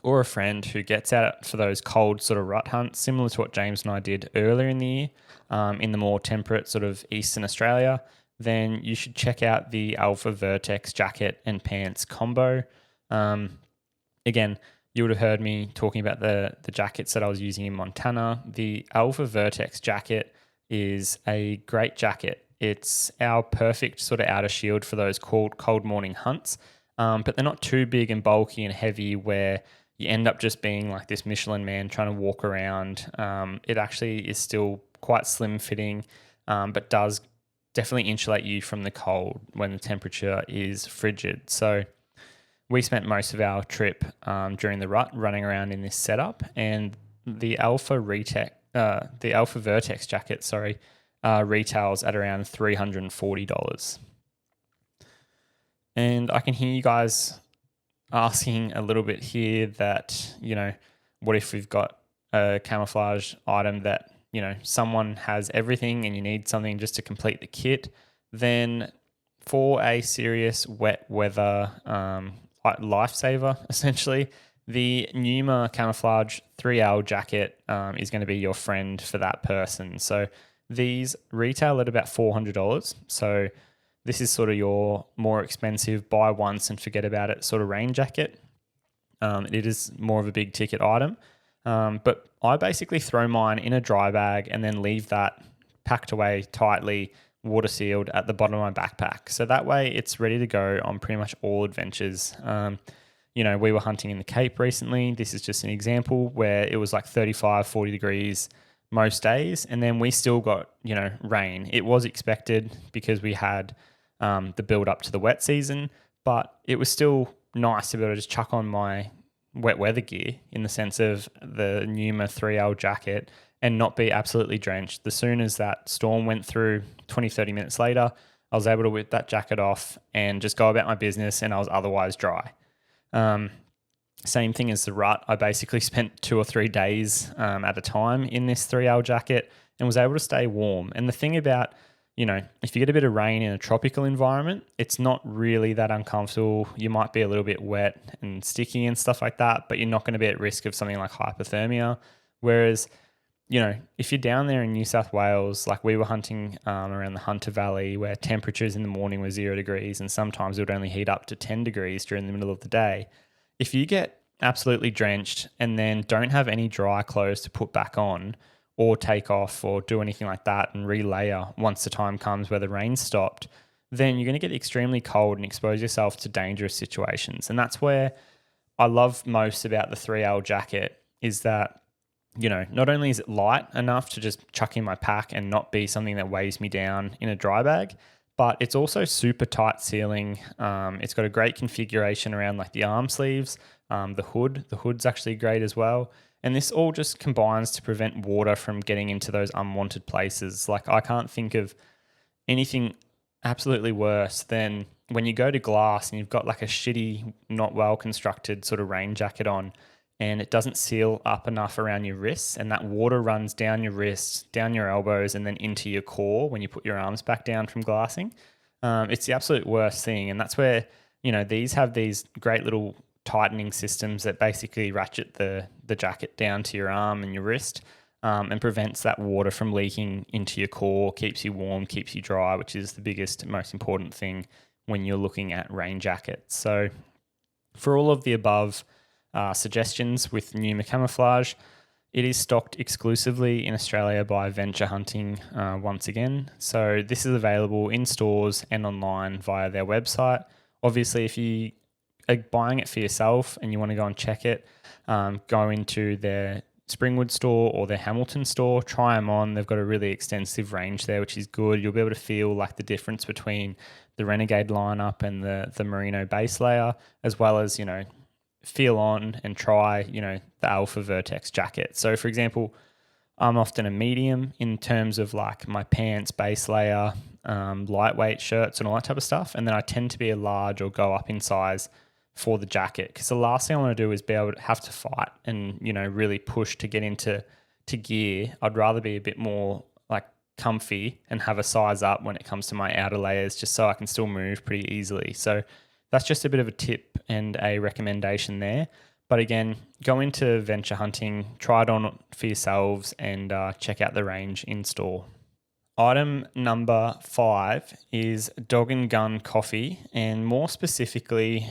A: or a friend who gets out for those cold sort of rut hunts, similar to what James and I did earlier in the year, in the more temperate sort of Eastern Australia, then you should check out the Alpha Vertex jacket and pants combo. Again, you would have heard me talking about the jackets that I was using in Montana. The Alpha Vertex jacket is a great jacket. It's our perfect sort of outer shield for those cold morning hunts, but they're not too big and bulky and heavy where you end up just being like this Michelin man trying to walk around. It actually is still quite slim fitting, but does definitely insulate you from the cold when the temperature is frigid. So we spent most of our trip during the rut running around in this setup, and the Alpha Vertex jacket, retails at around $340. And I can hear you guys asking a little bit here that, what if we've got a camouflage item that, someone has everything and you need something just to complete the kit? Then for a serious wet weather lifesaver, essentially, the Pnuma Camouflage 3L jacket is going to be your friend for that person. So these retail at about $400. So this is sort of your more expensive buy once and forget about it sort of rain jacket. It is more of a big ticket item. But I basically throw mine in a dry bag and then leave that packed away tightly, water sealed at the bottom of my backpack. So that way it's ready to go on pretty much all adventures. We were hunting in the Cape recently. This is just an example where it was like 35, 40 degrees most days. And then we still got, rain. It was expected because we had the build up to the wet season, but it was still nice to be able to just chuck on my wet weather gear in the sense of the Pnuma 3L jacket and not be absolutely drenched. As soon as that storm went through 20, 30 minutes later, I was able to whip that jacket off and just go about my business, and I was otherwise dry. Same thing as the rut. I basically spent 2 or 3 days at a time in this 3L jacket and was able to stay warm. And the thing about, if you get a bit of rain in a tropical environment, it's not really that uncomfortable. You might be a little bit wet and sticky and stuff like that, but you're not going to be at risk of something like hypothermia. Whereas, if you're down there in New South Wales, like we were hunting around the Hunter Valley where temperatures in the morning were 0 degrees and sometimes it would only heat up to 10 degrees during the middle of the day. If you get absolutely drenched and then don't have any dry clothes to put back on or take off or do anything like that and relayer once the time comes where the rain's stopped, then you're going to get extremely cold and expose yourself to dangerous situations. And that's where I love most about the 3L jacket is that, not only is it light enough to just chuck in my pack and not be something that weighs me down in a dry bag, but it's also super tight sealing. It's got a great configuration around like the arm sleeves, the hood. The hood's actually great as well. And this all just combines to prevent water from getting into those unwanted places. Like I can't think of anything absolutely worse than when you go to glass and you've got like a shitty, not well constructed sort of rain jacket on and it doesn't seal up enough around your wrists and that water runs down your wrists, down your elbows and then into your core when you put your arms back down from glassing. It's the absolute worst thing. And that's where, these have these great little tightening systems that basically ratchet the jacket down to your arm and your wrist and prevents that water from leaking into your core, keeps you warm, keeps you dry, which is the biggest, most important thing when you're looking at rain jackets. So for all of the above suggestions with Pnuma Camouflage, it is stocked exclusively in Australia by Venture Hunting once again. So this is available in stores and online via their website. Obviously, if you are buying it for yourself and you want to go and check it, go into their Springwood store or their Hamilton store, try them on. They've got a really extensive range there, which is good. You'll be able to feel like the difference between the Renegade lineup and the Merino base layer, as well as, feel on and try, the Alpha Vertex jacket. So for example, I'm often a medium in terms of like my pants, base layer, lightweight shirts and all that type of stuff. And then I tend to be a large or go up in size for the jacket because the last thing I want to do is be able to have to fight and, really push to get into gear. I'd rather be a bit more like comfy and have a size up when it comes to my outer layers just so I can still move pretty easily. So that's just a bit of a tip and a recommendation there. But again, go into Venture Hunting, try it on for yourselves and check out the range in store. Item number 5 is Dog and Gun Coffee, and more specifically,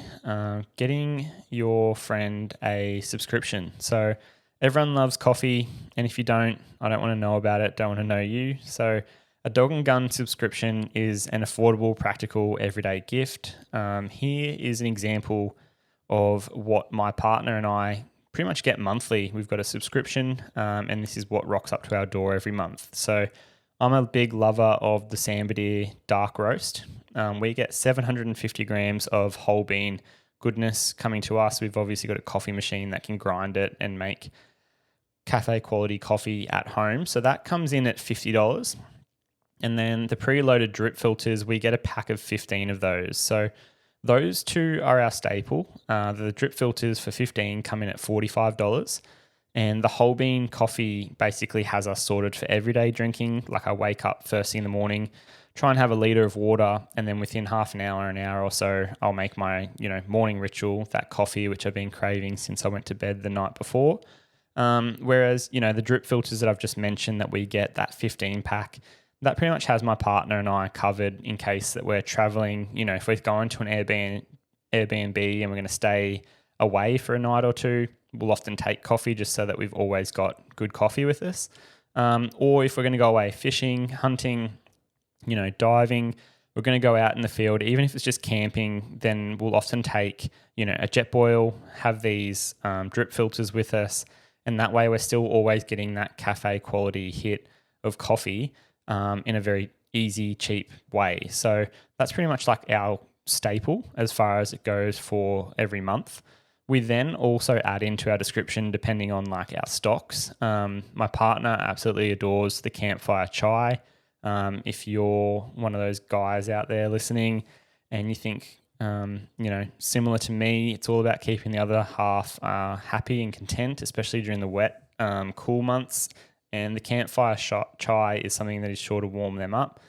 A: getting your friend a subscription. So everyone loves coffee, and if you don't, I don't want to know about it, don't want to know you. So a Dog and Gun subscription is an affordable, practical, everyday gift. Here is an example of what my partner and I pretty much get monthly. We've got a subscription, and this is what rocks up to our door every month. So I'm a big lover of the Sambadeer Dark Roast. We get 750 grams of whole bean goodness coming to us. We've obviously got a coffee machine that can grind it and make cafe quality coffee at home. So that comes in at $50. And then the preloaded drip filters, we get a pack of 15 of those. So those two are our staple. The drip filters for 15 come in at $45. And the whole bean coffee basically has us sorted for everyday drinking. Like I wake up first thing in the morning, try and have a litre of water, and then within half an hour or so, I'll make my, morning ritual, that coffee, which I've been craving since I went to bed the night before. Whereas, the drip filters that I've just mentioned that we get, that 15 pack, that pretty much has my partner and I covered in case that we're traveling. If we're going to an Airbnb and we're going to stay away for a night or two, we'll often take coffee just so that we've always got good coffee with us. Or if we're going to go away fishing, hunting, diving, we're going to go out in the field, even if it's just camping, then we'll often take, a jet boil, have these drip filters with us. And that way we're still always getting that cafe quality hit of coffee in a very easy, cheap way. So that's pretty much like our staple as far as it goes for every month. We then also add into our description depending on like our stocks. My partner absolutely adores the campfire chai. If you're one of those guys out there listening and you think, similar to me, it's all about keeping the other half happy and content, especially during the wet, cool months. And the campfire chai is something that is sure to warm them up.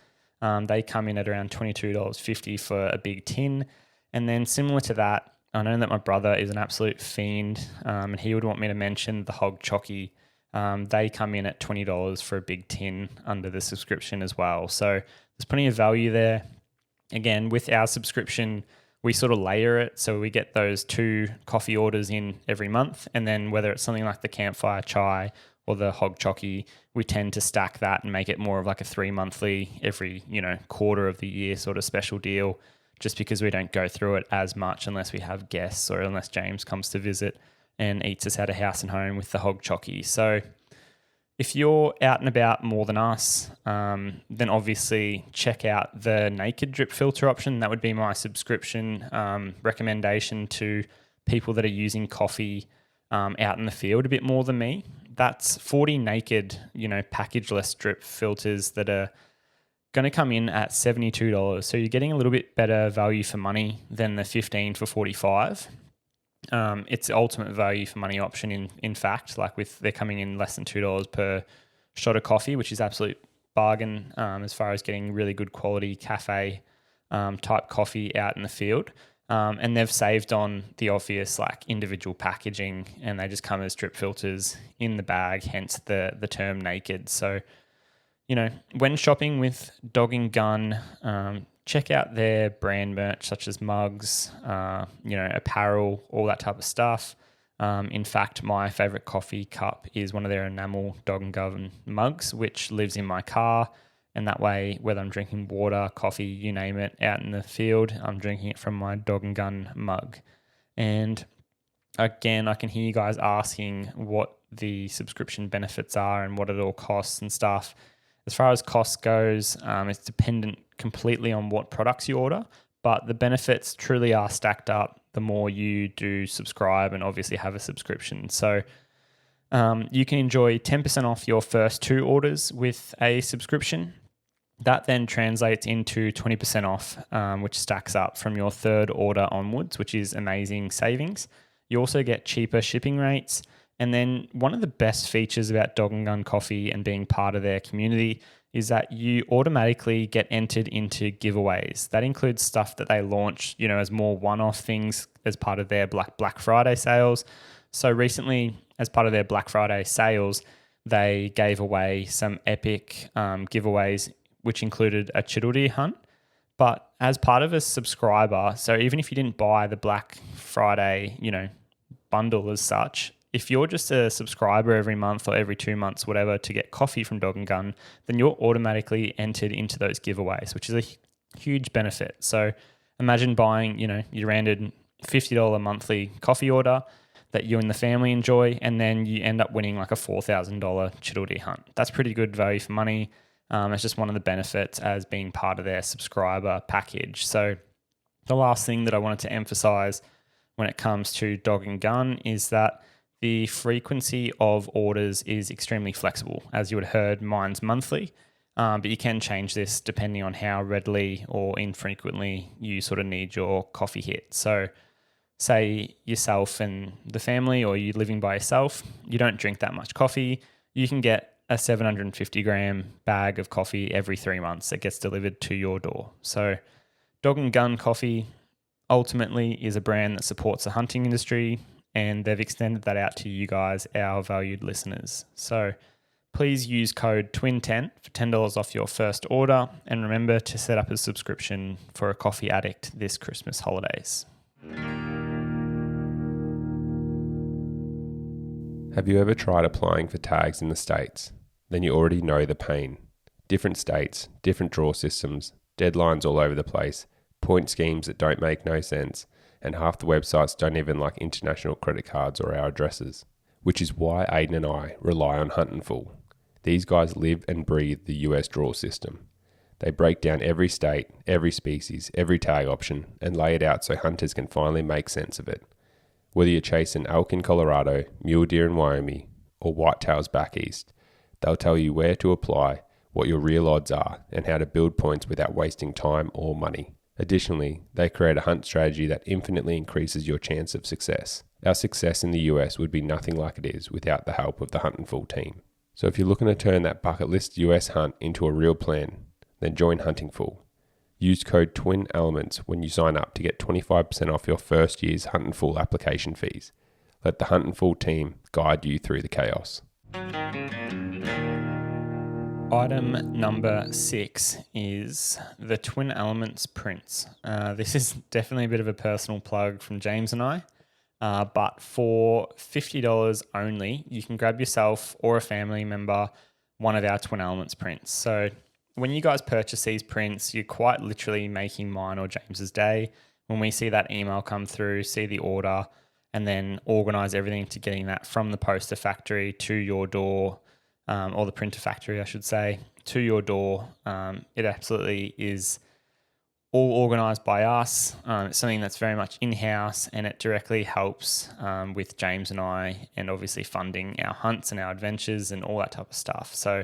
A: They come in at around $22.50 for a big tin. And then similar to that, I know that my brother is an absolute fiend, and he would want me to mention the hog chockey. They come in at $20 for a big tin under the subscription as well. So there's plenty of value there. Again, with our subscription, we sort of layer it. So we get those 2 coffee orders in every month. And then whether it's something like the campfire chai or the hog chockey, we tend to stack that and make it more of like a 3 monthly, every, quarter of the year sort of special deal, just because we don't go through it as much unless we have guests or unless James comes to visit and eats us out of house and home with the hog chockey. So if you're out and about more than us, then obviously check out the naked drip filter option. That would be my subscription recommendation to people that are using coffee out in the field a bit more than me. That's 40 naked, packageless drip filters that are going to come in at $72. So you're getting a little bit better value for money than the 15 for 45. It's the ultimate value for money option in fact, like they're coming in less than $2 per shot of coffee, which is absolute bargain as far as getting really good quality cafe type coffee out in the field. And they've saved on the obvious like individual packaging, and they just come as drip filters in the bag, hence the term naked. So, when shopping with Dog and Gun, check out their brand merch such as mugs, apparel, all that type of stuff. In fact, my favorite coffee cup is one of their enamel Dog and Gun mugs, which lives in my car. And that way, whether I'm drinking water, coffee, you name it, out in the field, I'm drinking it from my Dog and Gun mug. And again, I can hear you guys asking what the subscription benefits are and what it all costs and stuff. As far as cost goes, it's dependent completely on what products you order, but the benefits truly are stacked up the more you do subscribe and obviously have a subscription. So you can enjoy 10% off your first 2 orders with a subscription. That then translates into 20% off, which stacks up from your 3rd order onwards, which is amazing savings. You also get cheaper shipping rates. And then one of the best features about Dog and Gun Coffee and being part of their community is that you automatically get entered into giveaways. That includes stuff that they launch, as more one-off things as part of their Black Friday sales. So recently, as part of their Black Friday sales, they gave away some epic giveaways, which included a chital deer hunt. But as part of a subscriber, so even if you didn't buy the Black Friday, bundle as such, if you're just a subscriber every month or every 2 months, whatever, to get coffee from Dog and Gun, then you're automatically entered into those giveaways, which is a huge benefit. So imagine buying, your random $50 monthly coffee order that you and the family enjoy, and then you end up winning like a $4,000 chital deer hunt. That's pretty good value for money. It's just one of the benefits as being part of their subscriber package. So the last thing that I wanted to emphasize when it comes to Dog and Gun is that the frequency of orders is extremely flexible. As you would have heard, mine's monthly, but you can change this depending on how readily or infrequently you sort of need your coffee hit. So say yourself and the family, or you're living by yourself, you don't drink that much coffee, you can get a 750 gram bag of coffee every 3 months that gets delivered to your door. So Dog and Gun Coffee ultimately is a brand that supports the hunting industry, and they've extended that out to you guys, our valued listeners. So please use code TWIN10 for $10 off your first order, and remember to set up a subscription for a coffee addict this Christmas holidays.
B: Have you ever tried applying for tags in the States? Then you already know the pain. Different states, different draw systems, deadlines all over the place, point schemes that don't make no sense, and half the websites don't even like international credit cards or our addresses. Which is why Ayden and I rely on Huntingful. These guys live and breathe the US draw system. They break down every state, every species, every tag option, and lay it out so hunters can finally make sense of it. Whether you're chasing elk in Colorado, mule deer in Wyoming, or whitetails back east, they'll tell you where to apply, what your real odds are, and how to build points without wasting time or money. Additionally, they create a hunt strategy that infinitely increases your chance of success. Our success in the US would be nothing like it is without the help of the Huntingful team. So if you're looking to turn that bucket list US hunt into a real plan, then join Huntingful. Use code TWINELEMENTS when you sign up to get 25% off your first year's Huntingful application fees. Let the Huntingful team guide you through the chaos.
A: Item number 6 is the Twin Elements prints. This is definitely a bit of a personal plug from James and I, but for $50 only, you can grab yourself or a family member one of our Twin Elements prints. So when you guys purchase these prints, you're quite literally making mine or James's day. When we see that email come through, see the order, and then organize everything to getting that from the poster factory to your door, or the printer factory, I should say, to your door. It absolutely is all organized by us. It's something that's very much in-house, and it directly helps with James and I, and obviously funding our hunts and our adventures and all that type of stuff. So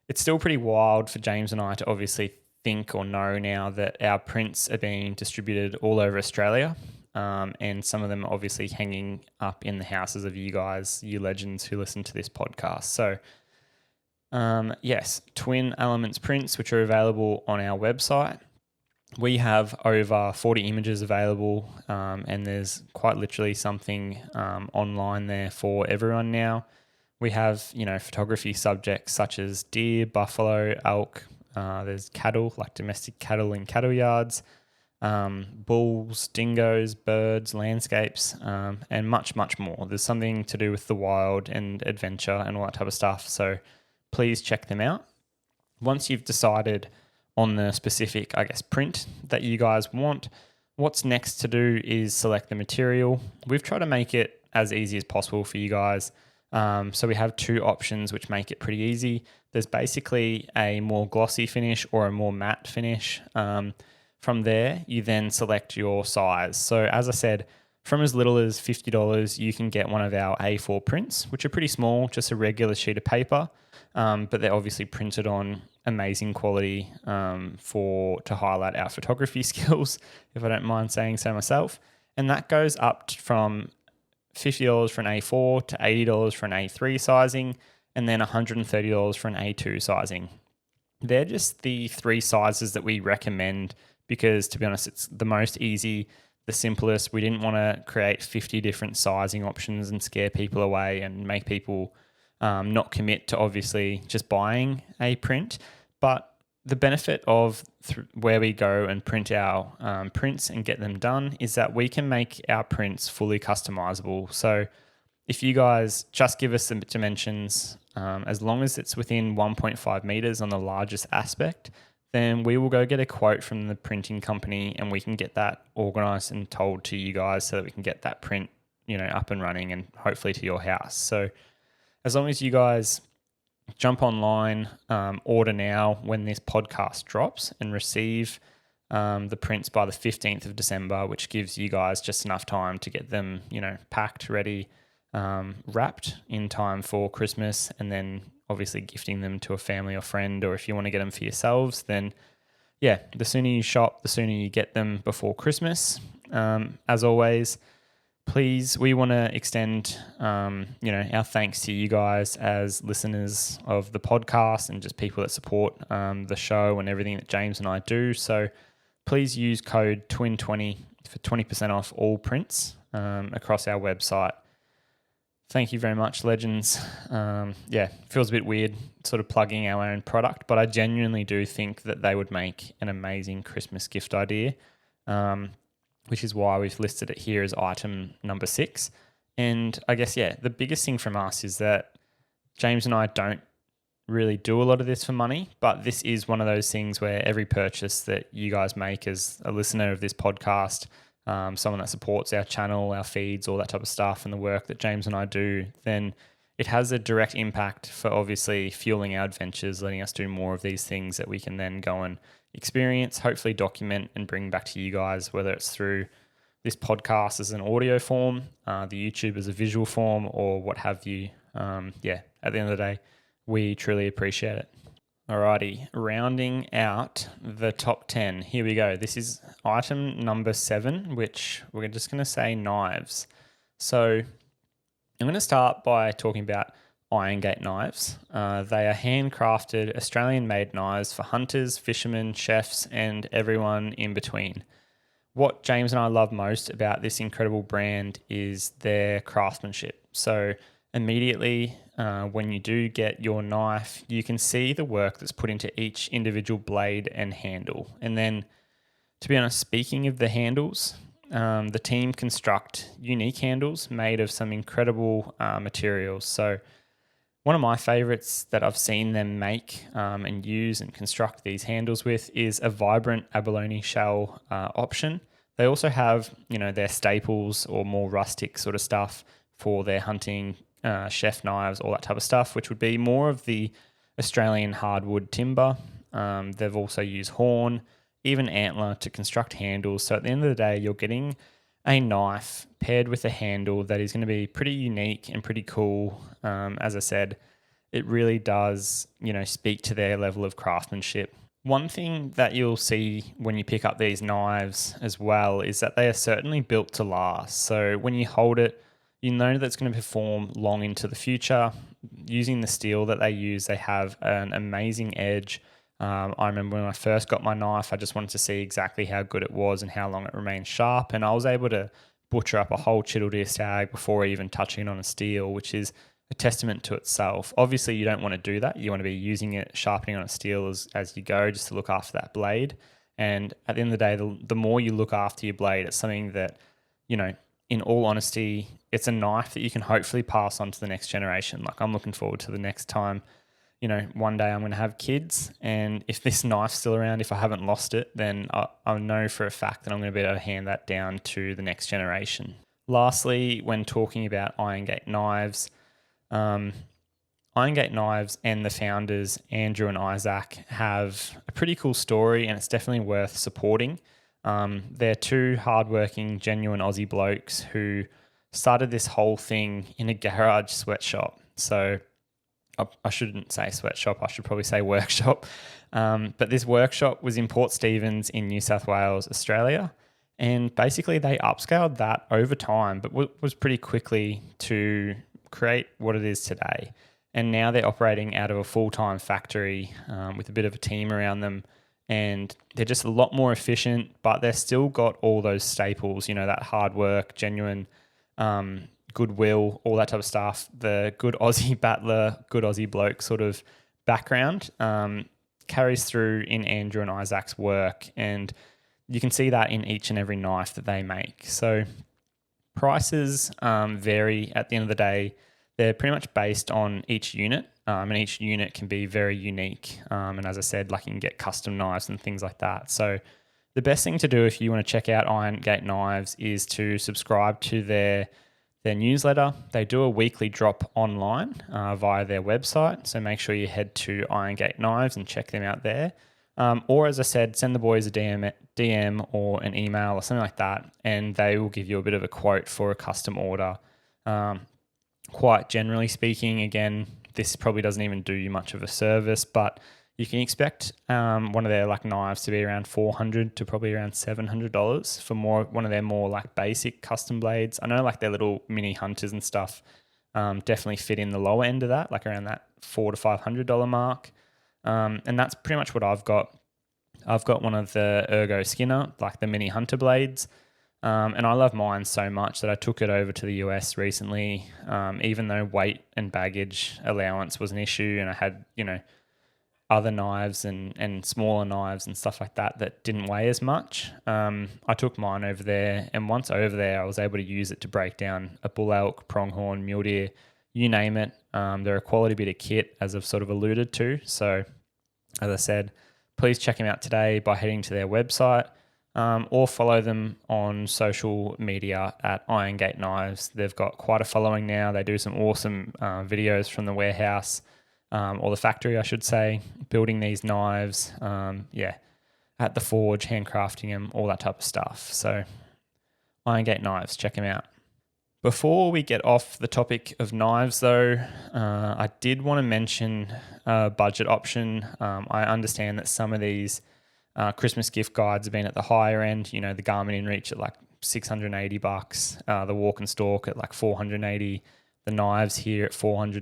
A: it's still pretty wild for James and I to obviously think or know now that our prints are being distributed all over Australia, and some of them are obviously hanging up in the houses of you guys, you legends who listen to this podcast. So yes, Twin Elements prints, which are available on our website. We have over 40 images available, and there's quite literally something online there for everyone now. We have, photography subjects such as deer, buffalo, elk. There's cattle, like domestic cattle in cattle yards, bulls, dingoes, birds, landscapes, and much, much more. There's something to do with the wild and adventure and all that type of stuff. So please check them out. Once you've decided on the specific, print that you guys want, what's next to do is select the material. We've tried to make it as easy as possible for you guys. So we have 2 options which make it pretty easy. There's basically a more glossy finish or a more matte finish. From there, you then select your size. So as I said, from as little as $50, you can get one of our A4 prints, which are pretty small, just a regular sheet of paper, but they're obviously printed on amazing quality to highlight our photography skills, if I don't mind saying so myself. And that goes up from $50 for an A4 to $80 for an A3 sizing, and then $130 for an A2 sizing. They're just the 3 sizes that we recommend because, to be honest, it's the most easy, the simplest. We didn't want to create 50 different sizing options and scare people away and make people not commit to obviously just buying a print. But the benefit of where we go and print our prints and get them done is that we can make our prints fully customizable. So if you guys just give us the dimensions, as long as it's within 1.5 meters on the largest aspect, then we will go get a quote from the printing company and we can get that organized and told to you guys so that we can get that print, up and running and hopefully to your house. So as long as you guys jump online, order now when this podcast drops, and receive the prints by the 15th of December, which gives you guys just enough time to get them, packed, ready, wrapped in time for Christmas, and then obviously gifting them to a family or friend, or if you want to get them for yourselves, then the sooner you shop, the sooner you get them before Christmas. As always, please, we want to extend, our thanks to you guys as listeners of the podcast and just people that support the show and everything that James and I do. So please use code TWIN20 for 20% off all prints across our website. Thank you very much, legends. Feels a bit weird sort of plugging our own product, but I genuinely do think that they would make an amazing Christmas gift idea, which is why we've listed it here as item number 6. And I guess, the biggest thing from us is that James and I don't really do a lot of this for money, but this is one of those things where every purchase that you guys make as a listener of this podcast, someone that supports our channel, our feeds, all that type of stuff, and the work that James and I do, then it has a direct impact for obviously fueling our adventures, letting us do more of these things that we can then go and experience, hopefully document and bring back to you guys, whether it's through this podcast as an audio form, the YouTube as a visual form, or what have you. At the end of the day, we truly appreciate it. Alrighty, rounding out the top 10. Here we go. This is item number 7, which we're just going to say knives. So I'm going to start by talking about Iron Gate knives. They are handcrafted Australian-made knives for hunters, fishermen, chefs, and everyone in between. What James and I love most about this incredible brand is their craftsmanship. So immediately when you do get your knife, you can see the work that's put into each individual blade and handle. And then, to be honest, speaking of the handles, the team construct unique handles made of some incredible materials. So one of my favorites that I've seen them make and use and construct these handles with is a vibrant abalone shell option. They also have, their staples or more rustic sort of stuff for their hunting, chef knives, all that type of stuff, which would be more of the Australian hardwood timber. They've also used horn, even antler to construct handles. So at the end of the day, you're getting a knife paired with a handle that is going to be pretty unique and pretty cool. As I said, it really does, speak to their level of craftsmanship. One thing that you'll see when you pick up these knives as well is that they are certainly built to last. So when you hold it, you know that it's going to perform long into the future. Using the steel that they use, they have an amazing edge. I remember when I first got my knife, I just wanted to see exactly how good it was and how long it remained sharp. And I was able to butcher up a whole chiseled stag before even touching it on a steel, which is a testament to itself. Obviously, you don't want to do that. You want to be using it, sharpening on a steel as you go, just to look after that blade. And at the end of the day, the more you look after your blade, it's something that, in all honesty, it's a knife that you can hopefully pass on to the next generation. Like, I'm looking forward to the next time, one day I'm going to have kids, and if this knife's still around, if I haven't lost it, then I know for a fact that I'm going to be able to hand that down to the next generation. Lastly, when talking about Iron Gate knives, Iron Gate knives and the founders, Andrew and Isaac, have a pretty cool story, and it's definitely worth supporting. They're two hardworking, genuine Aussie blokes who started this whole thing in a garage sweatshop. So I shouldn't say sweatshop, I should probably say workshop. But this workshop was in Port Stephens in New South Wales, Australia. And basically they upscaled that over time, but was pretty quickly to create what it is today. And now they're operating out of a full-time factory with a bit of a team around them. And they're just a lot more efficient, but they've still got all those staples, that hard work, genuine goodwill, all that type of stuff. The good Aussie battler, good Aussie bloke sort of background carries through in Andrew and Isaac's work. And you can see that in each and every knife that they make. So prices vary at the end of the day. They're pretty much based on each unit, and each unit can be very unique. And as I said, like, you can get custom knives and things like that. So the best thing to do if you want to check out Iron Gate knives is to subscribe to their newsletter. They do a weekly drop online via their website. So make sure you head to Iron Gate Knives and check them out there. Or, as I said, send the boys a DM or an email or something like that, and they will give you a bit of a quote for a custom order. Quite generally speaking, again, this probably doesn't even do you much of a service, but You can expect one of their like knives to be around $400 to probably around $700 for one of their more like basic custom blades. I know like their little mini hunters and stuff definitely fit in the lower end of that, like around that $400 to $500 mark. And that's pretty much what I've got. I've got one of the Ergo Skinner, like the mini hunter blades. And I love mine so much that I took it over to the US recently, even though weight and baggage allowance was an issue, and I had, other knives and smaller knives and stuff like that didn't weigh as much. I took mine over there, and once over there, I was able to use it to break down a bull elk, pronghorn, mule deer, you name it. They're a quality bit of kit, as I've sort of alluded to. So, as I said, please check them out today by heading to their website. Or follow them on social media at Iron Gate Knives. They've got quite a following now. They do some awesome videos from the warehouse, or the factory, I should say, building these knives. At the forge, handcrafting them, all that type of stuff. So Iron Gate Knives, check them out. Before we get off the topic of knives, though, I did want to mention a budget option. I understand that some of these Christmas gift guides have been at the higher end. The Garmin InReach at like $680, the Walk and Stalk at like $480, the knives here at $400 to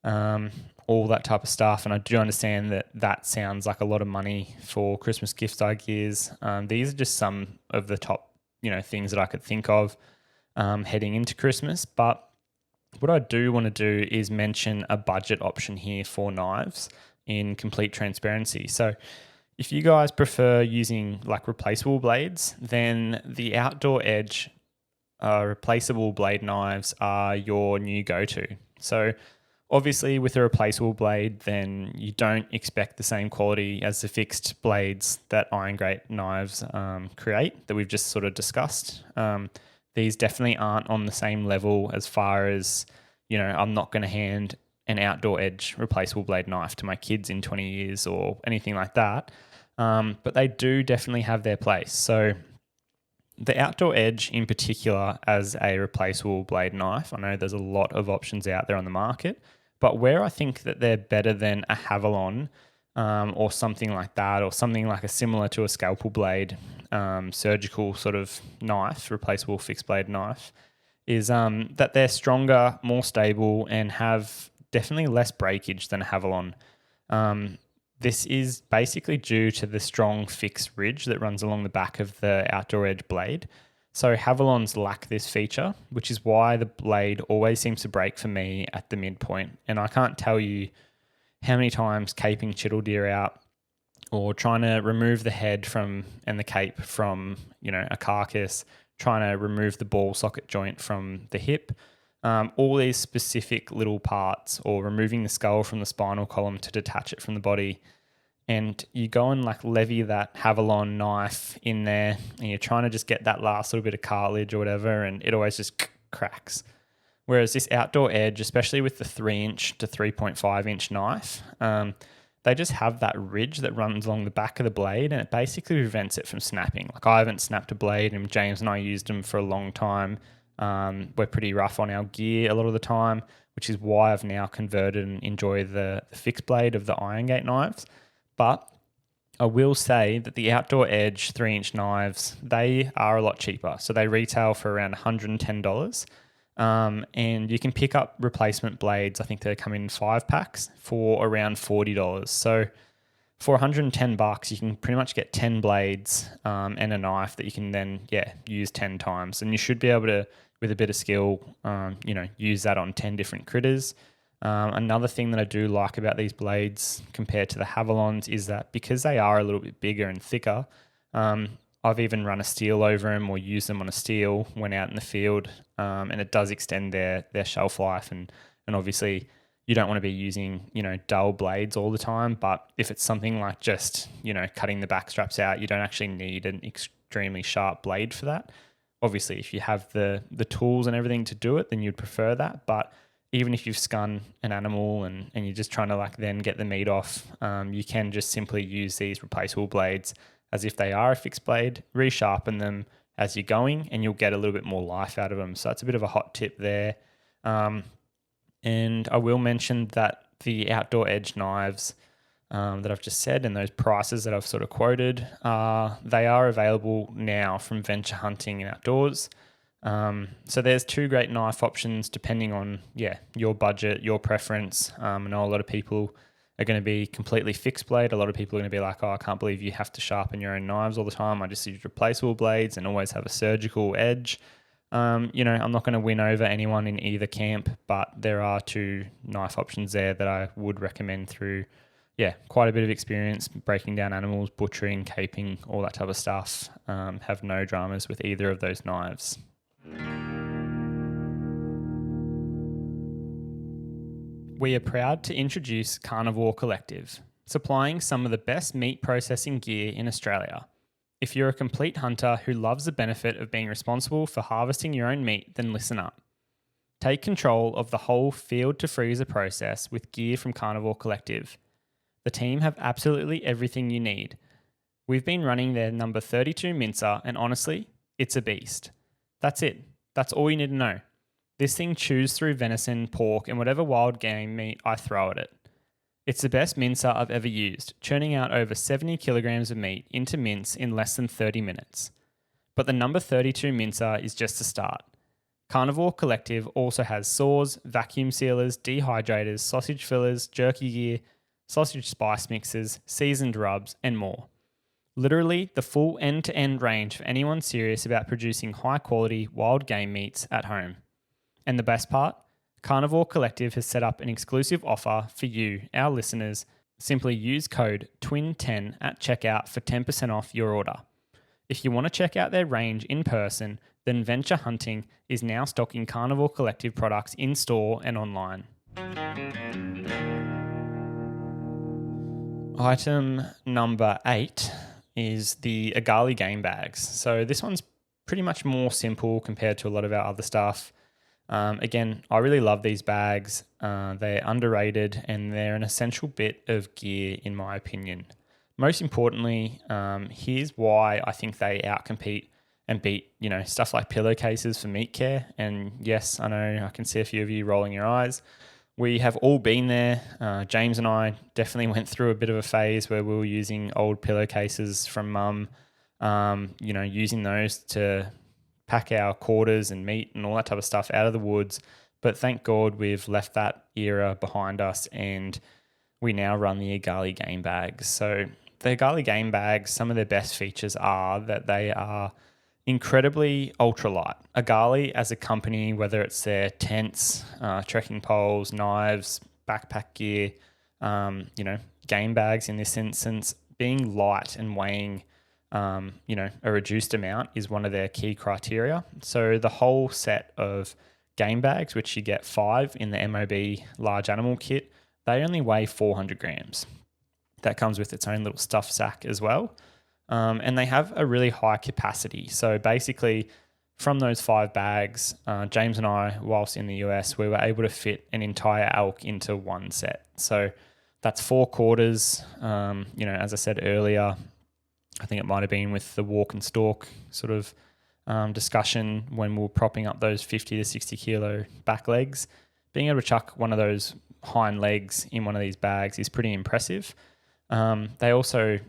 A: $500, all that type of stuff. And I do understand that sounds like a lot of money for Christmas gift ideas. These are just some of the top, things that I could think of heading into Christmas. But what I do want to do is mention a budget option here for knives in complete transparency. So if you guys prefer using like replaceable blades, then the Outdoor Edge replaceable blade knives are your new go-to. So obviously with a replaceable blade, then you don't expect the same quality as the fixed blades that Iron Gate Knives create that we've just sort of discussed. These definitely aren't on the same level as far as, I'm not going to hand an Outdoor Edge replaceable blade knife to my kids in 20 years or anything like that. But they do definitely have their place. So the Outdoor Edge in particular as a replaceable blade knife, I know there's a lot of options out there on the market, but where I think that they're better than a Havalon or something like that, or something like similar to a scalpel blade surgical sort of knife, replaceable fixed blade knife, is that they're stronger, more stable, and have definitely less breakage than a Havalon. This is basically due to the strong fixed ridge that runs along the back of the Outdoor Edge blade. So Havalons lack this feature, which is why the blade always seems to break for me at the midpoint. And I can't tell you how many times caping chittle deer out or trying to remove the head and the cape from, a carcass, trying to remove the ball socket joint from the hip, all these specific little parts, or removing the skull from the spinal column to detach it from the body. And you go and like levy that Havalon knife in there, and you're trying to just get that last little bit of cartilage or whatever, and it always just cracks. Whereas this Outdoor Edge, especially with the 3-inch to 3.5-inch knife, they just have that ridge that runs along the back of the blade, and it basically prevents it from snapping. Like, I haven't snapped a blade, and James and I used them for a long time. We're pretty rough on our gear a lot of the time, which is why I've now converted and enjoy the fixed blade of the Iron Gate knives. But I will say that the Outdoor Edge 3-inch knives, they are a lot cheaper. So they retail for around $110. And you can pick up replacement blades. I think they come in 5-packs for around $40. So for $110, you can pretty much get 10 blades and a knife that you can then, use 10 times. And you should be able to, with a bit of skill, use that on 10 different critters. Another thing that I do like about these blades compared to the Havalons is that because they are a little bit bigger and thicker, I've even run a steel over them or used them on a steel when out in the field, and it does extend their shelf life. And obviously you don't want to be using, dull blades all the time, but if it's something like just, cutting the back straps out, you don't actually need an extremely sharp blade for that. Obviously, if you have the tools and everything to do it, then you'd prefer that. But even if you've skun an animal and you're just trying to then get the meat off, you can just simply use these replaceable blades as if they are a fixed blade, resharpen them as you're going, and you'll get a little bit more life out of them. So that's a bit of a hot tip there. And I will mention that the Outdoor Edge knives, that I've just said and those prices that I've sort of quoted, they are available now from Venture Hunting and Outdoors. So there's two great knife options depending on, your budget, your preference. I know a lot of people are going to be completely fixed blade. A lot of people are going to be like, oh, I can't believe you have to sharpen your own knives all the time. I just use replaceable blades and always have a surgical edge. I'm not going to win over anyone in either camp, but there are two knife options there that I would recommend through, quite a bit of experience breaking down animals, butchering, caping, all that type of stuff. Have no dramas with either of those knives. We are proud to introduce Carnivore Collective, supplying some of the best meat processing gear in Australia. If you're a complete hunter who loves the benefit of being responsible for harvesting your own meat, then listen up. Take control of the whole field to freezer process with gear from Carnivore Collective. The team have absolutely everything you need. We've been running their number 32 mincer, and honestly, it's a beast. That's it. That's all you need to know. This thing chews through venison, pork, and whatever wild game meat I throw at it. It's the best mincer I've ever used, churning out over 70 kilograms of meat into mince in less than 30 minutes. But the number 32 mincer is just a start. Carnivore Collective also has saws, vacuum sealers, dehydrators, sausage fillers, jerky gear, sausage spice mixers, seasoned rubs, and more. Literally the full end-to-end range for anyone serious about producing high-quality wild game meats at home. And the best part? Carnivore Collective has set up an exclusive offer for you, our listeners. Simply use code TWIN10 at checkout for 10% off your order. If you want to check out their range in person, then Venture Hunting is now stocking Carnivore Collective products in store and online. Item number 8 is the Agali game bags. So this one's pretty much more simple compared to a lot of our other stuff. Again, I really love these bags. They're underrated and they're an essential bit of gear in my opinion. Most importantly, here's why I think they outcompete and beat, stuff like pillowcases for meat care. And yes, I know I can see a few of you rolling your eyes. We have all been there. James and I definitely went through a bit of a phase where we were using old pillowcases from mum, using those to pack our quarters and meat and all that type of stuff out of the woods. But thank God we've left that era behind us and we now run the Agali game bags. So the Agali game bags, some of their best features are that they are incredibly ultralight. Agali as a company, whether it's their tents, trekking poles, knives, backpack gear, game bags in this instance, being light and weighing a reduced amount is one of their key criteria. So the whole set of game bags, which you get 5 in the MOB large animal kit, they only weigh 400 grams. That comes with its own little stuff sack as well. And they have a really high capacity. So basically from those 5 bags, James and I, whilst in the US, we were able to fit an entire elk into one set. So that's 4 quarters. As I said earlier, I think it might have been with the walk and stalk sort of discussion when we were propping up those 50 to 60 kilo back legs. Being able to chuck one of those hind legs in one of these bags is pretty impressive. They also,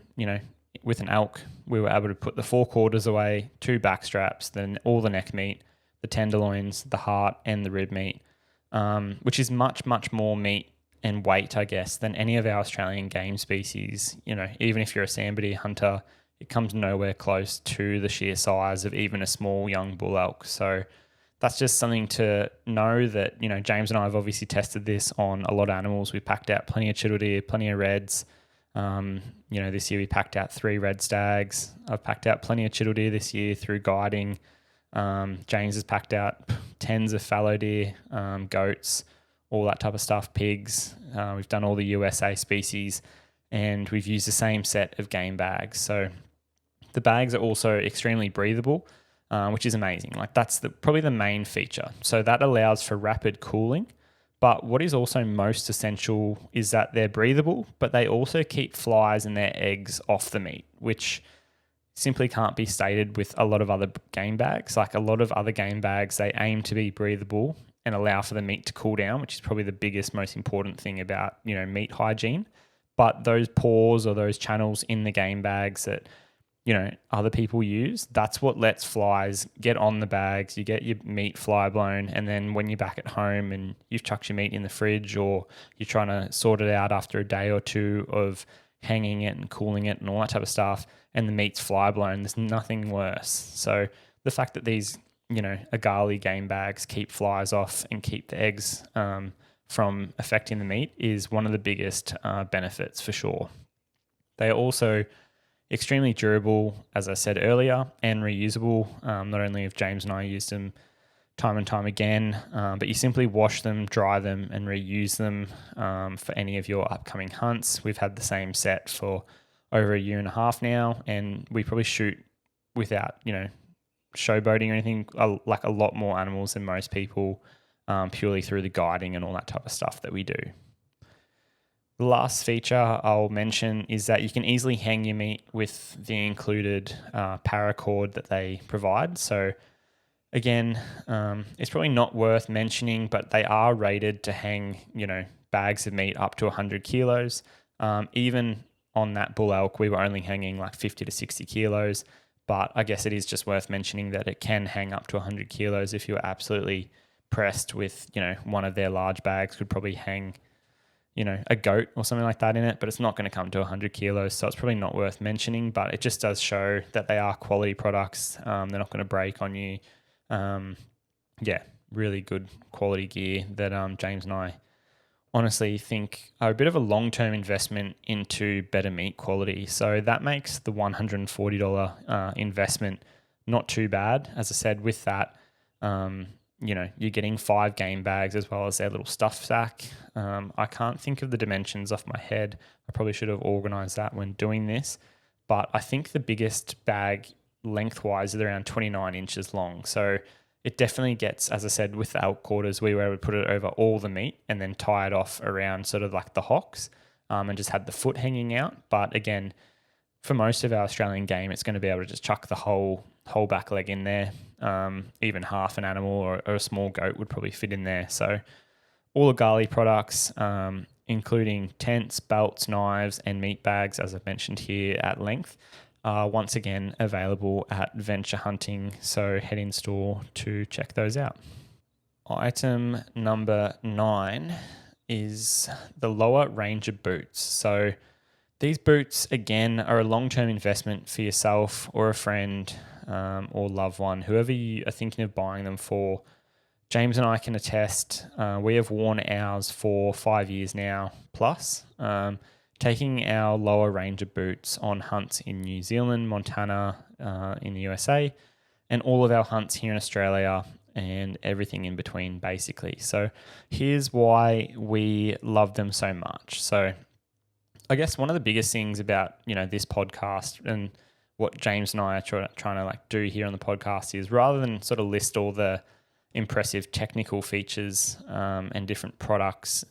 A: with an elk, we were able to put the 4 quarters away, 2 back straps, then all the neck meat, the tenderloins, the heart, and the rib meat, which is much, much more meat and weight, I guess, than any of our Australian game species. Even if you're a sandbody hunter, it comes nowhere close to the sheer size of even a small young bull elk. So that's just something to know that, James and I have obviously tested this on a lot of animals. We packed out plenty of chittle deer, plenty of reds. This year we packed out 3 red stags. I've packed out plenty of chittle deer this year through guiding. James has packed out tens of fallow deer, goats, all that type of stuff, pigs. We've done all the USA species and we've used the same set of game bags. So the bags are also extremely breathable, which is amazing. Like that's probably the main feature. So that allows for rapid cooling. But what is also most essential is that they're breathable, but they also keep flies and their eggs off the meat, which simply can't be stated with a lot of other game bags. Like a lot of other game bags, they aim to be breathable and allow for the meat to cool down, which is probably the biggest, most important thing about, meat hygiene. But those pores or those channels in the game bags that, other people use, that's what lets flies get on the bags. You get your meat fly blown, and then when you're back at home and you've chucked your meat in the fridge, or you're trying to sort it out after a day or two of hanging it and cooling it and all that type of stuff, and the meat's fly blown, there's nothing worse. So the fact that these, Agali game bags keep flies off and keep the eggs from affecting the meat is one of the biggest benefits for sure. They are also extremely durable, as I said earlier, and reusable. Not only have James and I used them time and time again, but you simply wash them, dry them, and reuse them for any of your upcoming hunts. We've had the same set for over a year and a half now, and we probably shoot without, showboating or anything, like a lot more animals than most people, purely through the guiding and all that type of stuff that we do. The last feature I'll mention is that you can easily hang your meat with the included paracord that they provide. So again, it's probably not worth mentioning, but they are rated to hang, bags of meat up to 100 kilos. Even on that bull elk, we were only hanging like 50 to 60 kilos. But I guess it is just worth mentioning that it can hang up to 100 kilos if you're absolutely pressed with, one of their large bags could probably hang, a goat or something like that in it, but it's not going to come to 100 kilos. So it's probably not worth mentioning, but it just does show that they are quality products. They're not going to break on you. Really good quality gear that James and I honestly think are a bit of a long-term investment into better meat quality. So that makes the $140 investment not too bad. As I said, with that, you're getting 5 game bags as well as their little stuff sack. I can't think of the dimensions off my head. I probably should have organized that when doing this, but I think the biggest bag lengthwise is around 29 inches long. So it definitely gets, as I said, with the elk quarters, we were able to put it over all the meat and then tie it off around sort of like the hocks, and just had the foot hanging out. But again, for most of our Australian game, it's going to be able to just chuck the whole back leg in there. Even half an animal or a small goat would probably fit in there. So all the Agali products, including tents, belts, knives, and meat bags, as I've mentioned here at length, are once again available at Venture Hunting. So head in store to check those out. Item number 9 is the lower Ranger boots. So these boots, again, are a long-term investment for yourself or a friend or loved one, whoever you are thinking of buying them for. James and I can attest, we have worn ours for 5 years now plus, taking our lower Ranger boots on hunts in New Zealand, Montana, in the USA, and all of our hunts here in Australia and everything in between, basically. So here's why we love them so much. So I guess one of the biggest things about, this podcast and what James and I are trying to do here on the podcast is, rather than sort of list all the impressive technical features and different products,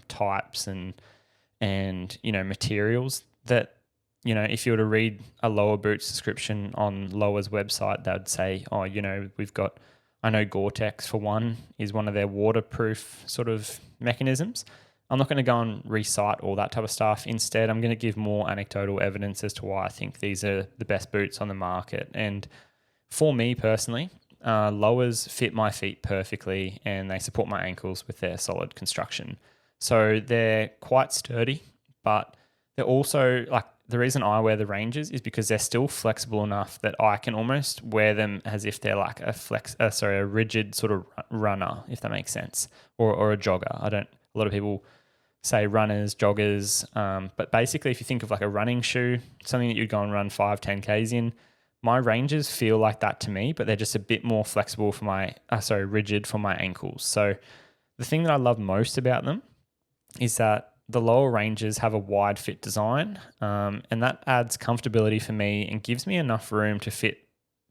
A: types and materials that, if you were to read a Lower Boots description on Lower's website, they'd say, we've got, I know Gore-Tex for one is one of their waterproof sort of mechanisms. I'm not going to go and recite all that type of stuff. Instead, I'm going to give more anecdotal evidence as to why I think these are the best boots on the market. And for me personally, Lowers fit my feet perfectly and they support my ankles with their solid construction. So they're quite sturdy, but they're also, the reason I wear the Rangers is because they're still flexible enough that I can almost wear them as if they're like a rigid sort of runner, if that makes sense, or a jogger. A lot of people say runners, joggers, but basically if you think of like a running shoe, something that you'd go and run 5-10 Ks in, my Rangers feel like that to me, but they're just a bit more flexible for rigid for my ankles. So the thing that I love most about them is that the lower Rangers have a wide fit design, and that adds comfortability for me and gives me enough room to fit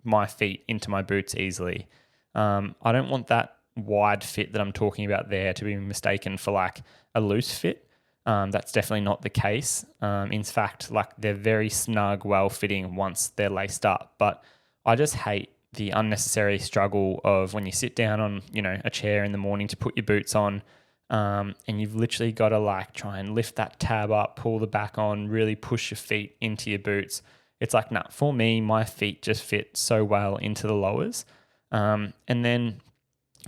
A: my feet into my boots easily. I don't want that wide fit that I'm talking about there to be mistaken for like a loose fit. That's definitely not the case. In fact, they're very snug, well-fitting once they're laced up. But I just hate the unnecessary struggle of when you sit down on, a chair in the morning to put your boots on, and you've literally got to like try and lift that tab up, pull the back on, really push your feet into your boots. It's like, nah, for me, my feet just fit so well into the lowers. And then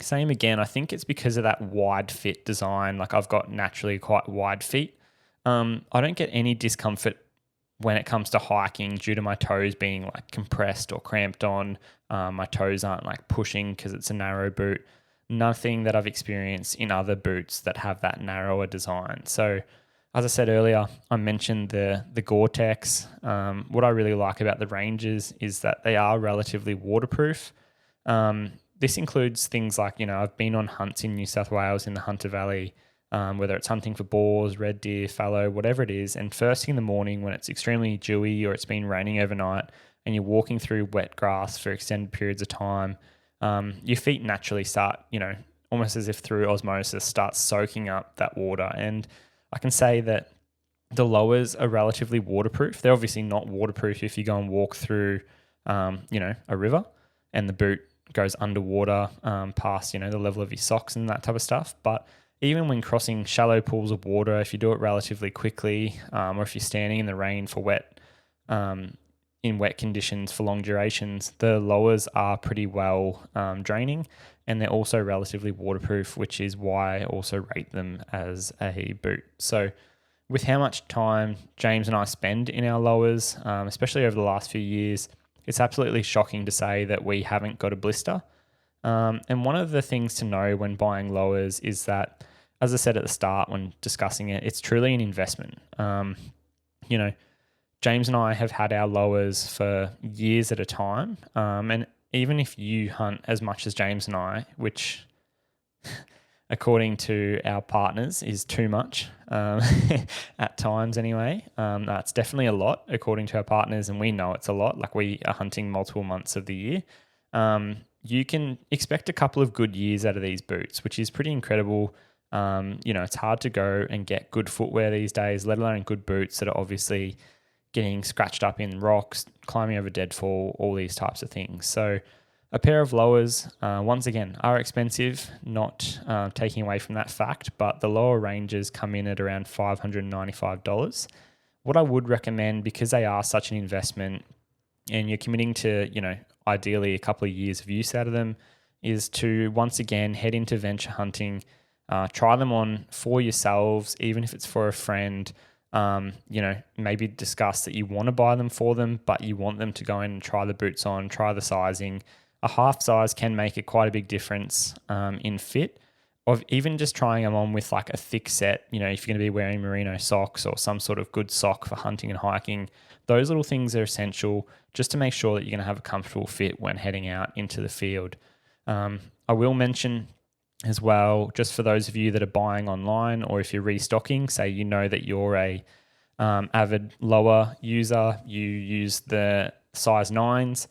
A: same again, I think it's because of that wide fit design. Like I've got naturally quite wide feet. I don't get any discomfort when it comes to hiking due to my toes being like compressed or cramped on. My toes aren't like pushing because it's a narrow boot. Nothing that I've experienced in other boots that have that narrower design. So as I said earlier, I mentioned the Gore-Tex. What I really like about the Rangers is that they are relatively waterproof. This includes things like, I've been on hunts in New South Wales in the Hunter Valley, whether it's hunting for boars, red deer, fallow, whatever it is. And first thing in the morning when it's extremely dewy or it's been raining overnight and you're walking through wet grass for extended periods of time, your feet naturally start, almost as if through osmosis, start soaking up that water. And I can say that the lowers are relatively waterproof. They're obviously not waterproof if you go and walk through, a river and the boot goes underwater past, the level of your socks and that type of stuff. But even when crossing shallow pools of water, if you do it relatively quickly, or if you're standing in the rain for in wet conditions for long durations, the lowers are pretty well draining, and they're also relatively waterproof, which is why I also rate them as a boot. So with how much time James and I spend in our lowers, especially over the last few years, it's absolutely shocking to say that we haven't got a blister. And one of the things to know when buying lowers is that, as I said at the start when discussing it, it's truly an investment. James and I have had our lowers for years at a time. And even if you hunt as much as James and I, which according to our partners is too much at times anyway, that's definitely a lot according to our partners, and we know it's a lot. Like we are hunting multiple months of the year. You can expect a couple of good years out of these boots, which is pretty incredible. It's hard to go and get good footwear these days, let alone good boots that are obviously getting scratched up in rocks, climbing over deadfall, all these types of things. So a pair of lowers, once again, are expensive, not taking away from that fact, but the lower ranges come in at around $595. What I would recommend, because they are such an investment and you're committing to, ideally a couple of years of use out of them, is to once again head into venture hunting, try them on for yourselves, even if it's for a friend. Maybe discuss that you want to buy them for them, but you want them to go in and try the boots on, try the sizing. A half size can make quite a big difference in fit. Of even just trying them on with like a thick set, if you're going to be wearing Merino socks or some sort of good sock for hunting and hiking, those little things are essential just to make sure that you're going to have a comfortable fit when heading out into the field. I will mention as well, just for those of you that are buying online or if you're restocking, say that you're a avid lower user, you use the size 9s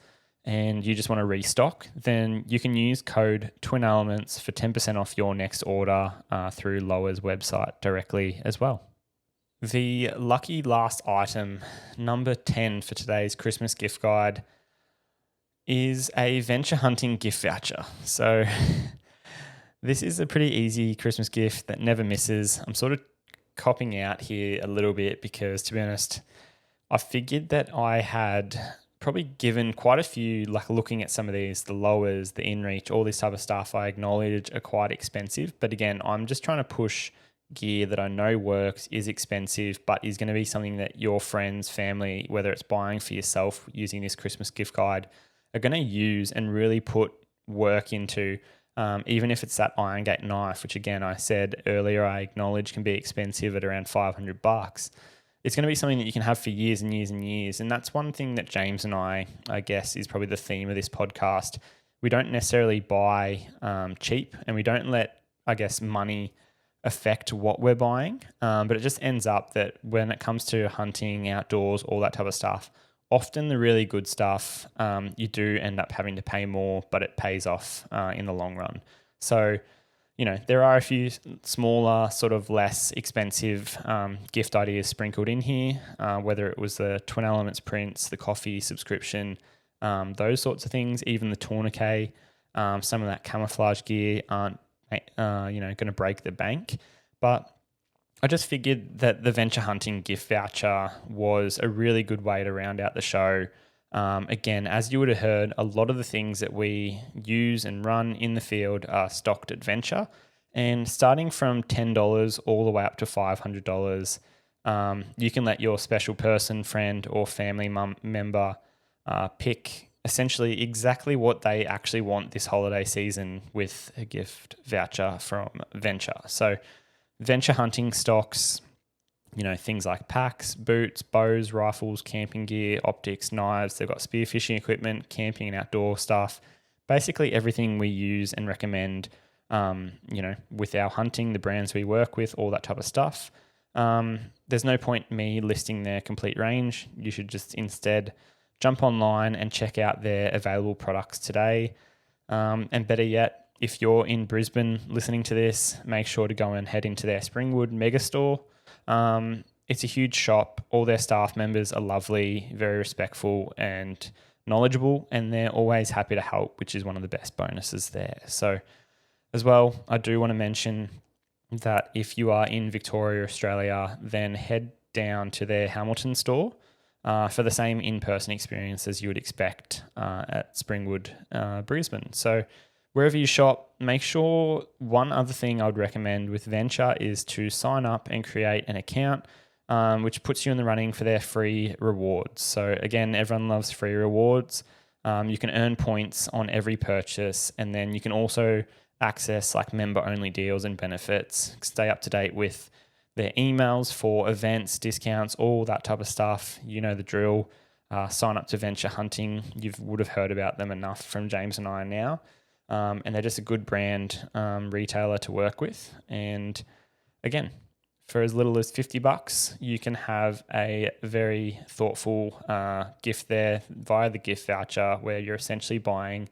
A: and you just want to restock, then you can use code TWINElements for 10% off your next order through Lower's website directly as well. The lucky last item, number 10 for today's Christmas gift guide, is a venture hunting gift voucher. So this is a pretty easy Christmas gift that never misses. I'm sort of copping out here a little bit because, to be honest, I figured that I had probably given quite a few, like looking at some of these, the lowers, the inReach, all this type of stuff, I acknowledge are quite expensive. But again, I'm just trying to push gear that I know works, is expensive, but is going to be something that your friends, family, whether it's buying for yourself using this Christmas gift guide, are going to use and really put work into. Even if it's that iron gate knife, which again, I said earlier, I acknowledge can be expensive at around $500. It's going to be something that you can have for years and years and years. And that's one thing that James and I guess, is probably the theme of this podcast. We don't necessarily buy cheap, and we don't let, I guess, money affect what we're buying. But it just ends up that when it comes to hunting, outdoors, all that type of stuff, often the really good stuff, you do end up having to pay more, but it pays off in the long run. So, there are a few smaller, sort of less expensive gift ideas sprinkled in here, whether it was the Twin Elements prints, the coffee subscription, those sorts of things, even the tourniquet, some of that camouflage gear aren't going to break the bank. But I just figured that the Venture Hunting gift voucher was a really good way to round out the show. Again, as you would have heard, a lot of the things that we use and run in the field are stocked at Venture. And starting from $10 all the way up to $500, you can let your special person, friend, or family member pick essentially exactly what they actually want this holiday season with a gift voucher from Venture. So Venture Hunting stocks, things like packs, boots, bows, rifles, camping gear, optics, knives. They've got spearfishing equipment, camping and outdoor stuff. Basically everything we use and recommend, with our hunting, the brands we work with, all that type of stuff. There's no point me listing their complete range. You should just instead jump online and check out their available products today. And better yet, if you're in Brisbane listening to this, make sure to go and head into their Springwood megastore. It's a huge shop. All their staff members are lovely, very respectful and knowledgeable, and they're always happy to help, which is one of the best bonuses there. So as well, I do want to mention that if you are in Victoria, Australia, then head down to their Hamilton store for the same in-person experience as you would expect at Springwood, Brisbane. So wherever you shop, make sure one other thing I would recommend with Venture is to sign up and create an account, which puts you in the running for their free rewards. So again, everyone loves free rewards. You can earn points on every purchase, and then you can also access like member-only deals and benefits, stay up to date with their emails for events, discounts, all that type of stuff. You know the drill. Sign up to Venture Hunting. You would have heard about them enough from James and I now. And they're just a good brand retailer to work with. And again, for as little as $50, you can have a very thoughtful gift there via the gift voucher, where you're essentially buying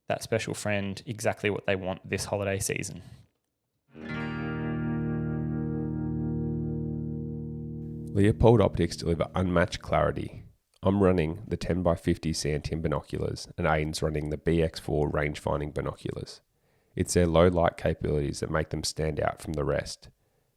A: that special friend exactly what they want this holiday season.
B: Leopold optics deliver unmatched clarity. I'm running the 10x50 Santin binoculars, and Ayden's running the BX4 range-finding binoculars. It's their low light capabilities that make them stand out from the rest,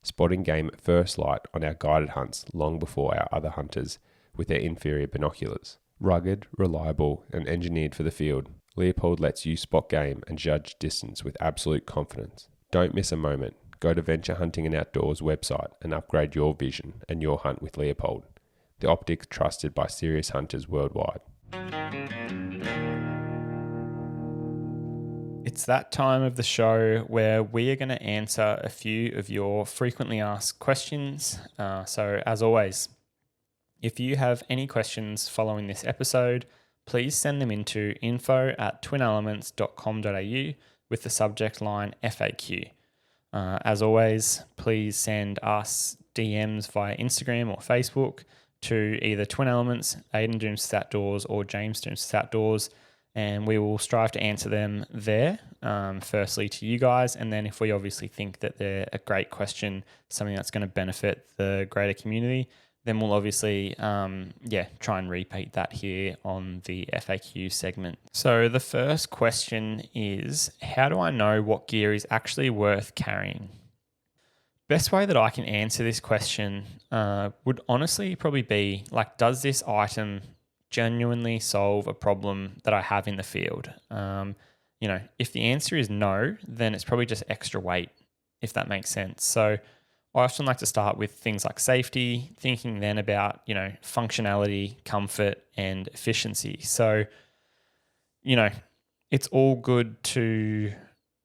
B: spotting game at first light on our guided hunts long before our other hunters with their inferior binoculars. Rugged, reliable, and engineered for the field, Leopold lets you spot game and judge distance with absolute confidence. Don't miss a moment. Go to Venture Hunting and Outdoors website and upgrade your vision and your hunt with Leopold, the optics trusted by serious hunters worldwide.
A: It's that time of the show where we are going to answer a few of your frequently asked questions. So as always, if you have any questions following this episode, please send them into info@twinelements.com.au with the subject line FAQ. As always, please send us DMs via Instagram or Facebook to either Twin Elements, Ayden Doumtsis Outdoors, or James Doumtsis Outdoors, and we will strive to answer them there, firstly to you guys, and then if we obviously think that they're a great question, something that's going to benefit the greater community, then we'll obviously try and repeat that here on the FAQ segment. So the first question is, how do I know what gear is actually worth carrying? Best way that I can answer this question would honestly probably be like, does this item genuinely solve a problem that I have in the field? If the answer is no, then it's probably just extra weight, if that makes sense. So I often like to start with things like safety, thinking then about, functionality, comfort, and efficiency. So, it's all good to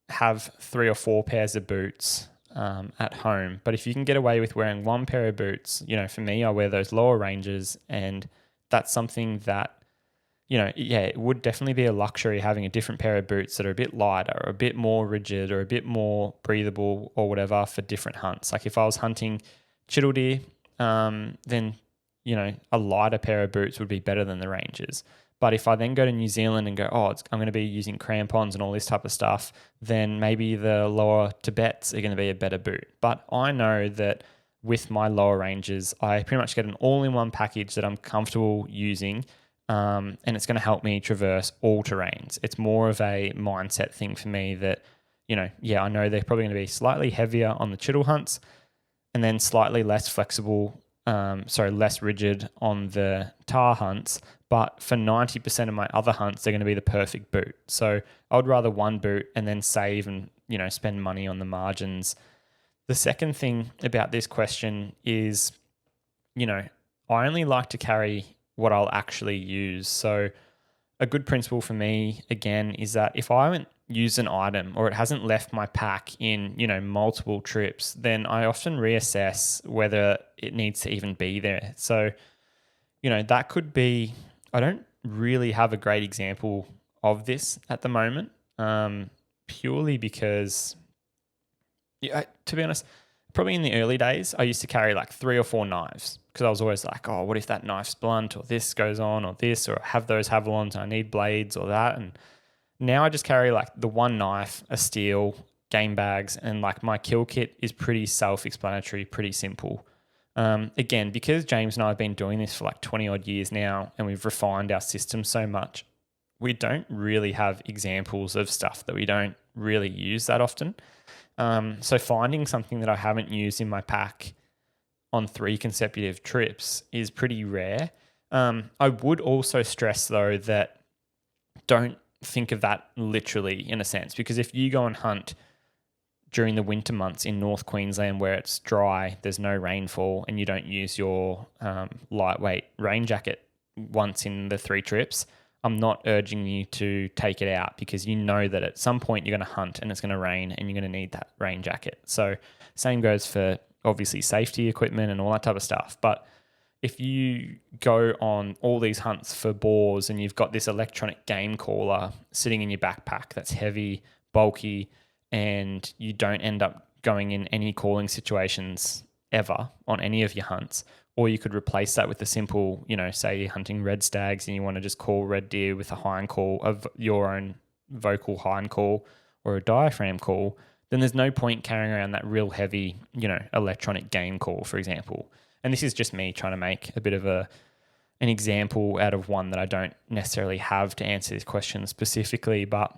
A: have 3 or 4 pairs of boots at home. But if you can get away with wearing 1 pair of boots, for me, I wear those lower ranges, and that's something that, it would definitely be a luxury having a different pair of boots that are a bit lighter or a bit more rigid or a bit more breathable or whatever for different hunts. Like if I was hunting chital deer, then, a lighter pair of boots would be better than the Rangers. But if I then go to New Zealand and go, I'm going to be using crampons and all this type of stuff, then maybe the lower Tibets are going to be a better boot. But I know that with my lower ranges, I pretty much get an all-in-one package that I'm comfortable using, and it's going to help me traverse all terrains. It's more of a mindset thing for me that, I know they're probably going to be slightly heavier on the chittle hunts and then slightly less flexible, less rigid on the tar hunts. But for 90% of my other hunts, they're going to be the perfect boot. So I would rather one boot and then save and, spend money on the margins. The second thing about this question is, I only like to carry what I'll actually use. So a good principle for me, again, is that if I haven't used an item or it hasn't left my pack in, multiple trips, then I often reassess whether it needs to even be there. So, that could be, I don't really have a great example of this at the moment, purely because, to be honest, probably in the early days, I used to carry like 3 or 4 knives because I was always like, oh, what if that knife's blunt or this goes on or this, or I have those Havalons and I need blades or that. And now I just carry like the one knife, a steel, game bags, and like my kill kit is pretty self-explanatory, pretty simple. Again, because James and I have been doing this for like 20 odd years now and we've refined our system so much, we don't really have examples of stuff that we don't really use that often. So finding something that I haven't used in my pack on 3 consecutive trips is pretty rare. I would also stress though that don't think of that literally in a sense, because if you go and hunt during the winter months in North Queensland where it's dry, there's no rainfall, and you don't use your lightweight rain jacket once in the 3 trips, I'm not urging you to take it out because you know that at some point you're going to hunt and it's going to rain and you're going to need that rain jacket. So same goes for obviously safety equipment and all that type of stuff. But if you go on all these hunts for boars and you've got this electronic game caller sitting in your backpack that's heavy, bulky, and you don't end up going in any calling situations ever on any of your hunts, or you could replace that with a simple, say you're hunting red stags and you want to just call red deer with a hind call of your own vocal hind call or a diaphragm call, then there's no point carrying around that real heavy, electronic game call, for example. And this is just me trying to make a bit of an example out of one that I don't necessarily have to answer this question specifically, but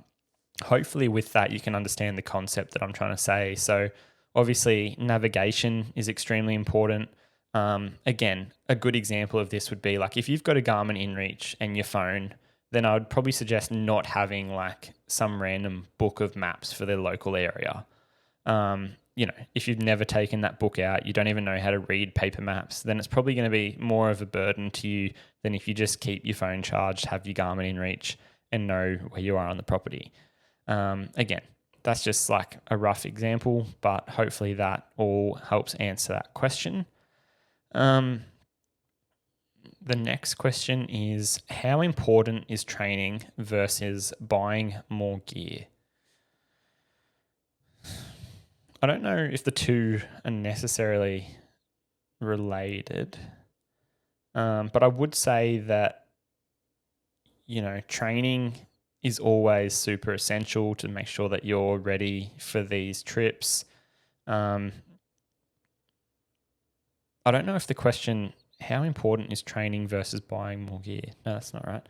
A: hopefully with that you can understand the concept that I'm trying to say. So obviously navigation is extremely important. Again, a good example of this would be like if you've got a Garmin InReach and your phone, then I would probably suggest not having like some random book of maps for the local area. If you've never taken that book out, you don't even know how to read paper maps, then it's probably going to be more of a burden to you than if you just keep your phone charged, have your Garmin InReach, and know where you are on the property. Again, that's just like a rough example, but hopefully that all helps answer that question. The next question is, how important is training versus buying more gear? I don't know if the two are necessarily related, but I would say that, training is always super essential to make sure that you're ready for these trips. I don't know if the question, how important is training versus buying more gear? No, that's not right.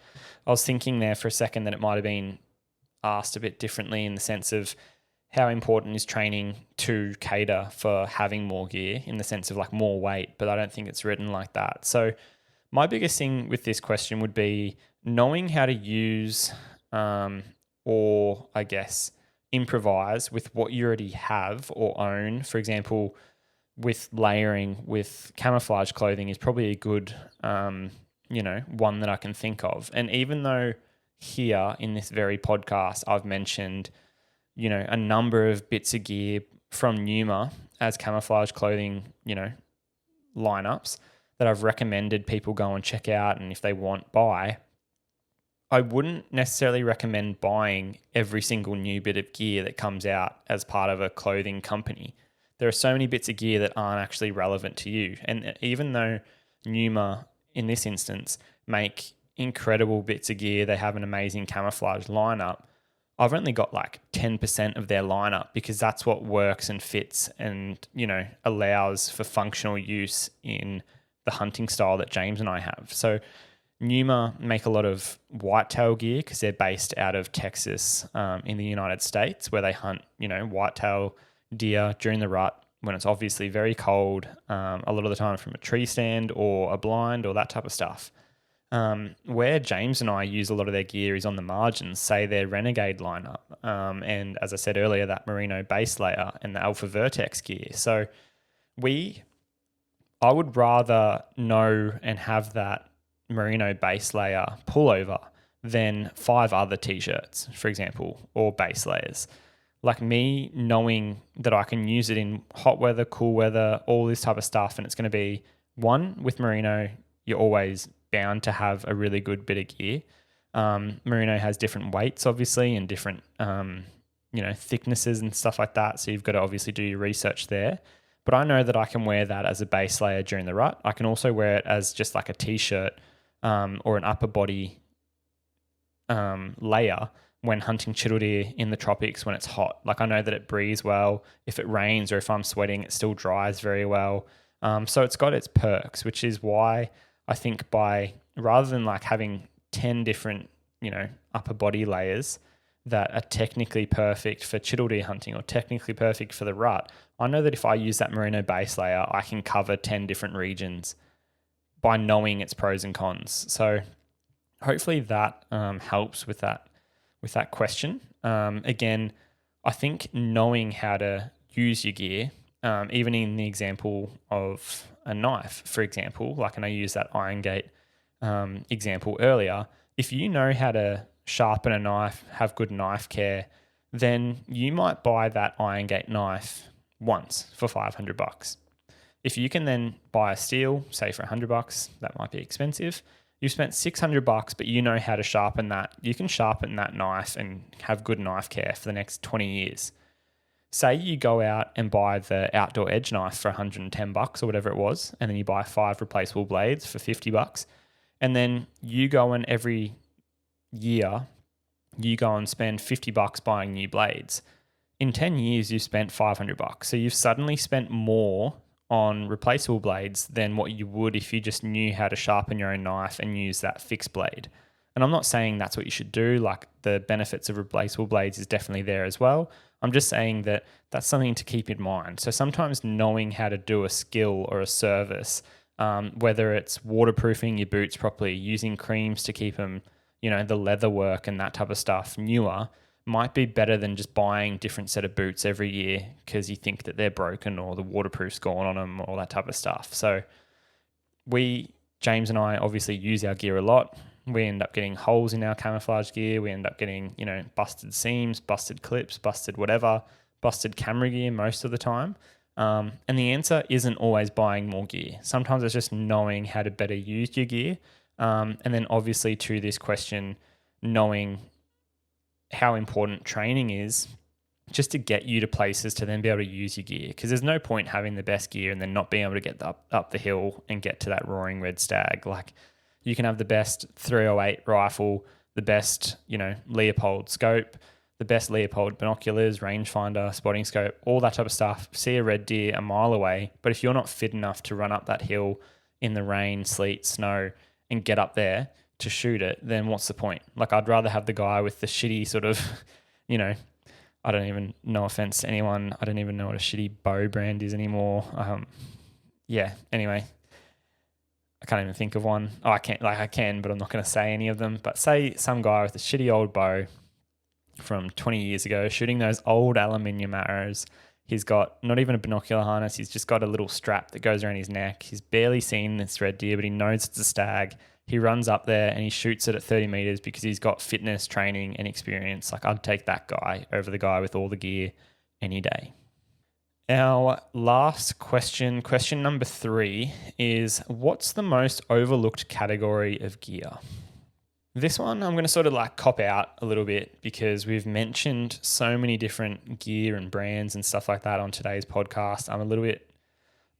A: I was thinking there for a second that it might have been asked a bit differently in the sense of how important is training to cater for having more gear in the sense of like more weight, but I don't think it's written like that. So my biggest thing with this question would be knowing how to use or I guess improvise with what you already have or own. For example, with layering with camouflage clothing is probably a good, one that I can think of. And even though here in this very podcast, I've mentioned, a number of bits of gear from Pnuma as camouflage clothing, lineups that I've recommended people go and check out. And if they want, buy. I wouldn't necessarily recommend buying every single new bit of gear that comes out as part of a clothing company. There are so many bits of gear that aren't actually relevant to you. And even though Pnuma, in this instance, make incredible bits of gear, they have an amazing camouflage lineup, I've only got like 10% of their lineup because that's what works and fits and, allows for functional use in the hunting style that James and I have. So Pnuma make a lot of whitetail gear because they're based out of Texas in the United States, where they hunt, whitetail deer during the rut when it's obviously very cold, a lot of the time from a tree stand or a blind or that type of stuff. Where James and I use a lot of their gear is on the margins, say their Renegade lineup. And as I said earlier, that Merino base layer and the Alpha Vertex gear. So I would rather know and have that Merino base layer pullover than 5 other t-shirts, for example, or base layers. Like me knowing that I can use it in hot weather, cool weather, all this type of stuff. And it's going to be one with Merino, you're always bound to have a really good bit of gear. Merino has different weights, obviously, and different, thicknesses and stuff like that. So you've got to obviously do your research there. But I know that I can wear that as a base layer during the rut. I can also wear it as just like a t-shirt or an upper body layer when hunting chital deer in the tropics when it's hot. Like I know that it breathes well. If it rains or if I'm sweating, it still dries very well. So it's got its perks, which is why I think rather than like having 10 different, upper body layers that are technically perfect for chital deer hunting or technically perfect for the rut, I know that if I use that Merino base layer, I can cover 10 different regions by knowing its pros and cons. So hopefully that helps with that question. Again, I think knowing how to use your gear, even in the example of a knife, for example, like, and I used that Iron Gate example earlier, if you know how to sharpen a knife, have good knife care, then you might buy that Iron Gate knife once for $500. If you can then buy a steel, say for $100, that might be expensive. You've spent $600, but you know how to sharpen that. You can sharpen that knife and have good knife care for the next 20 years. Say you go out and buy the Outdoor Edge knife for $110 or whatever it was, and then you buy 5 replaceable blades for $50, and then you go and every year you go and spend $50 buying new blades. In 10 years, you've spent $500. So you've suddenly spent more on replaceable blades than what you would if you just knew how to sharpen your own knife and use that fixed blade. And I'm not saying that's what you should do. Like, the benefits of replaceable blades is definitely there as well. I'm just saying that that's something to keep in mind. So sometimes knowing how to do a skill or a service, whether it's waterproofing your boots properly, using creams to keep them, the leather work and that type of stuff newer, might be better than just buying different set of boots every year because you think that they're broken or the waterproof's gone on them or all that type of stuff. So James and I obviously use our gear a lot. We end up getting holes in our camouflage gear. We end up getting, busted seams, busted clips, busted whatever, busted camera gear most of the time. And the answer isn't always buying more gear. Sometimes it's just knowing how to better use your gear. And then obviously to this question, knowing how important training is just to get you to places to then be able to use your gear. Because there's no point having the best gear and then not being able to get up the hill and get to that roaring red stag. Like, you can have the best 308 rifle, the best, Leopold scope, the best Leopold binoculars, rangefinder, spotting scope, all that type of stuff. See a red deer a mile away. But if you're not fit enough to run up that hill in the rain, sleet, snow and get up there to shoot it, then what's the point? Like, I'd rather have the guy with the shitty sort of, I don't even, no offense to anyone, I don't even know what a shitty bow brand is anymore. Anyway, I can't even think of one. Oh, I can, but I'm not going to say any of them. But say some guy with a shitty old bow from 20 years ago shooting those old aluminium arrows. He's got not even a binocular harness. He's just got a little strap that goes around his neck. He's barely seen this red deer, but he knows it's a stag. He runs up there and he shoots it at 30 meters because he's got fitness, training, and experience. Like, I'd take that guy over the guy with all the gear any day. Our last question number 3, is what's the most overlooked category of gear? This one I'm going to sort of like cop out a little bit because we've mentioned so many different gear and brands and stuff like that on today's podcast. I'm a little bit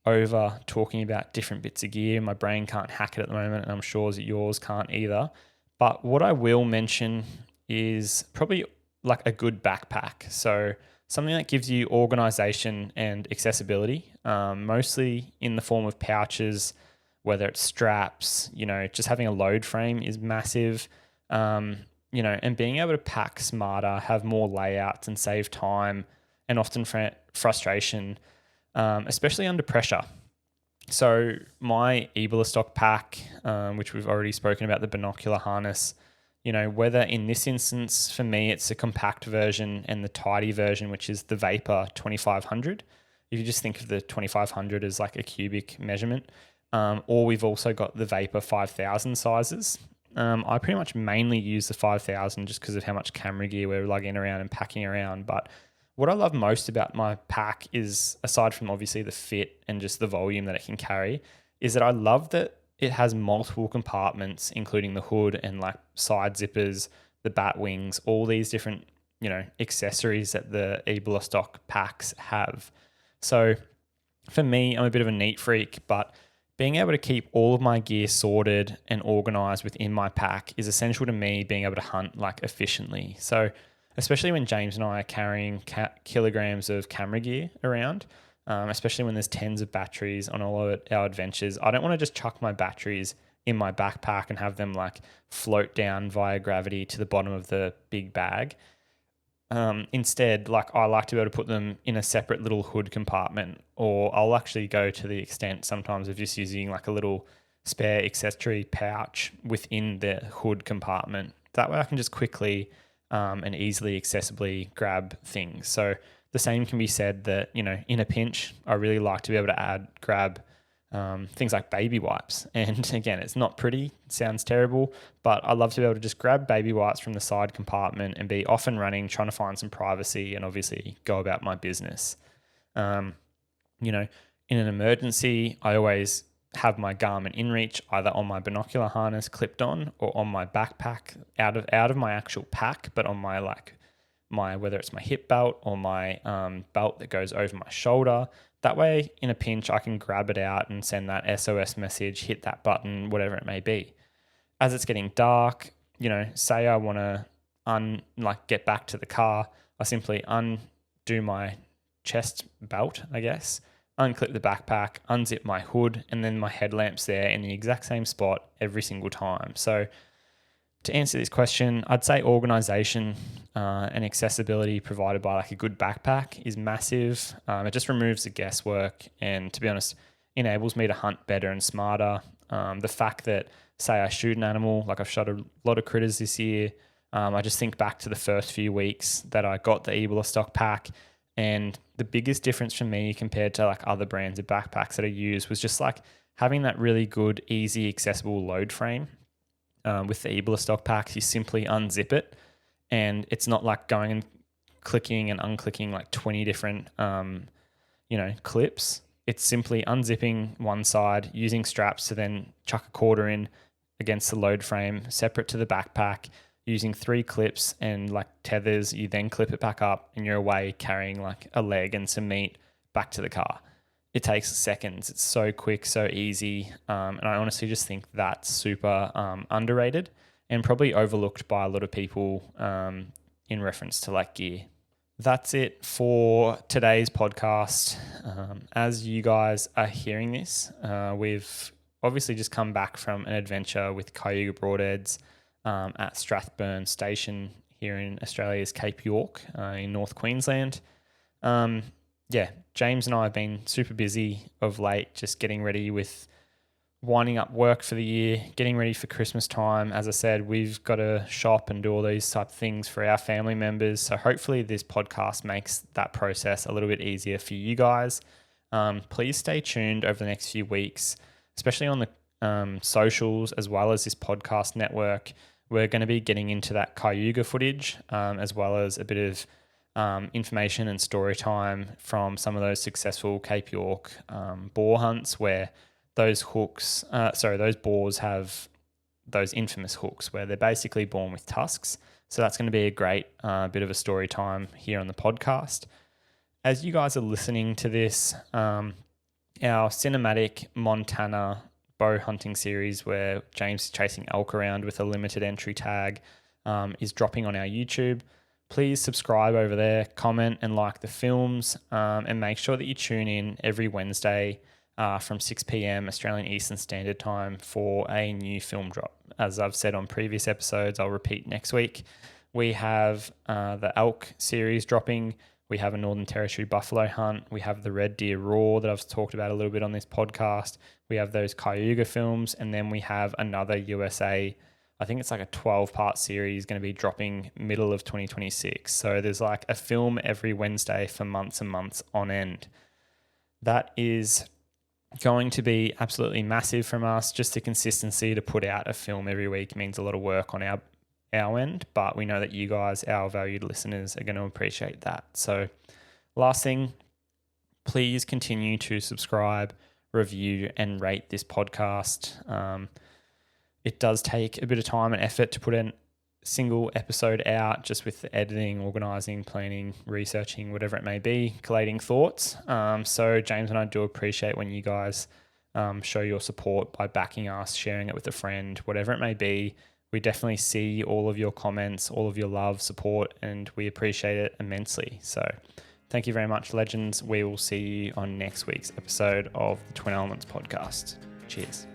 A: over talking about different bits of gear. My brain can't hack it at the moment, and I'm sure that yours can't either. But what I will mention is probably like a good backpack. So something that gives you organization and accessibility, mostly in the form of pouches whether it's straps, just having a load frame is massive. And being able to pack smarter, have more layouts and save time and often frustration, especially under pressure. So my Eberlestock pack, which we've already spoken about, the binocular harness, whether in this instance, for me, it's a compact version and the tidy version, which is the Vapor 2500. If you just think of the 2500 as like a cubic measurement, or we've also got the Vapor 5000 sizes. I pretty much mainly use the 5000 just because of how much camera gear we're lugging around and packing around. But what I love most about my pack is, aside from obviously the fit and just the volume that it can carry, is that I love that it has multiple compartments, including the hood and like side zippers, the bat wings, all these different, accessories that the Eberlestock packs have. So for me, I'm a bit of a neat freak, but being able to keep all of my gear sorted and organized within my pack is essential to me being able to hunt like efficiently. So especially when James and I are carrying kilograms of camera gear around, especially when there's tens of batteries on all of our adventures. I don't want to just chuck my batteries in my backpack and have them like float down via gravity to the bottom of the big bag. Instead, like I like to be able to put them in a separate little hood compartment, or I'll actually go to the extent sometimes of just using like a little spare accessory pouch within the hood compartment. That way I can just quickly and easily accessibly grab things. So the same can be said that, in a pinch, I really like to be able to grab things like baby wipes. And again, it's not pretty, it sounds terrible, but I love to be able to just grab baby wipes from the side compartment and be off and running, trying to find some privacy and obviously go about my business. In an emergency, I always have my Garmin InReach either on my binocular harness clipped on or on my backpack out of my actual pack, but on my whether it's my hip belt or my belt that goes over my shoulder. That way, in a pinch, I can grab it out and send that SOS message, hit that button, whatever it may be. As it's getting dark, say I want to get back to the car, I simply undo my chest belt, I guess, unclip the backpack, unzip my hood, and then my headlamp's there in the exact same spot every single time. So to answer this question, I'd say organization and accessibility provided by like a good backpack is massive. It just removes the guesswork and, to be honest, enables me to hunt better and smarter. The fact that, say I shoot an animal, like I've shot a lot of critters this year, I just think back to the first few weeks that I got the Eberlestock pack, and the biggest difference for me compared to like other brands of backpacks that I use was just like having that really good, easy, accessible load frame. With the Eberlestock packs, you simply unzip it, and it's not like going and clicking and unclicking like 20 different, clips. It's simply unzipping one side, using straps to then chuck a quarter in against the load frame, separate to the backpack, using 3 clips and like tethers. You then clip it back up and you're away carrying like a leg and some meat back to the car. It takes seconds. It's so quick, so easy. And I honestly just think that's super underrated and probably overlooked by a lot of people in reference to like gear. That's it for today's podcast. As you guys are hearing this, we've obviously just come back from an adventure with Cayuga Broadheads at Strathburn Station here in Australia's Cape York in North Queensland. James and I have been super busy of late, just getting ready with winding up work for the year, getting ready for Christmas time. As I said, we've got to shop and do all these type of things for our family members. So hopefully this podcast makes that process a little bit easier for you guys. Please stay tuned over the next few weeks, especially on the socials as well as this podcast network. We're going to be getting into that Cayuga footage as well as a bit of information and story time from some of those successful Cape York boar hunts where those boars have those infamous hooks where they're basically born with tusks. So that's going to be a great bit of a story time here on the podcast. As you guys are listening to this, our cinematic Montana bow hunting series where James is chasing elk around with a limited entry tag is dropping on our YouTube. Please subscribe over there, comment and like the films, and make sure that you tune in every Wednesday from 6 p.m. Australian Eastern Standard Time for a new film drop. As I've said on previous episodes, I'll repeat next week. We have the elk series dropping. We have a Northern Territory buffalo hunt. We have the red deer roar that I've talked about a little bit on this podcast. We have those Cayuga films, and then we have another USA, I think it's like a 12-part series going to be dropping middle of 2026. So there's like a film every Wednesday for months and months on end. That is going to be absolutely massive from us. Just the consistency to put out a film every week means a lot of work on our end, but we know that you guys, our valued listeners, are going to appreciate that. So last thing, please continue to subscribe, review, and rate this podcast. It does take a bit of time and effort to put a single episode out, just with the editing, organizing, planning, researching, whatever it may be, collating thoughts. So James and I do appreciate when you guys show your support by backing us, sharing it with a friend, whatever it may be. We definitely see all of your comments, all of your love, support, and we appreciate it immensely. So thank you very much, legends. We will see you on next week's episode of the Twin Elements podcast. Cheers.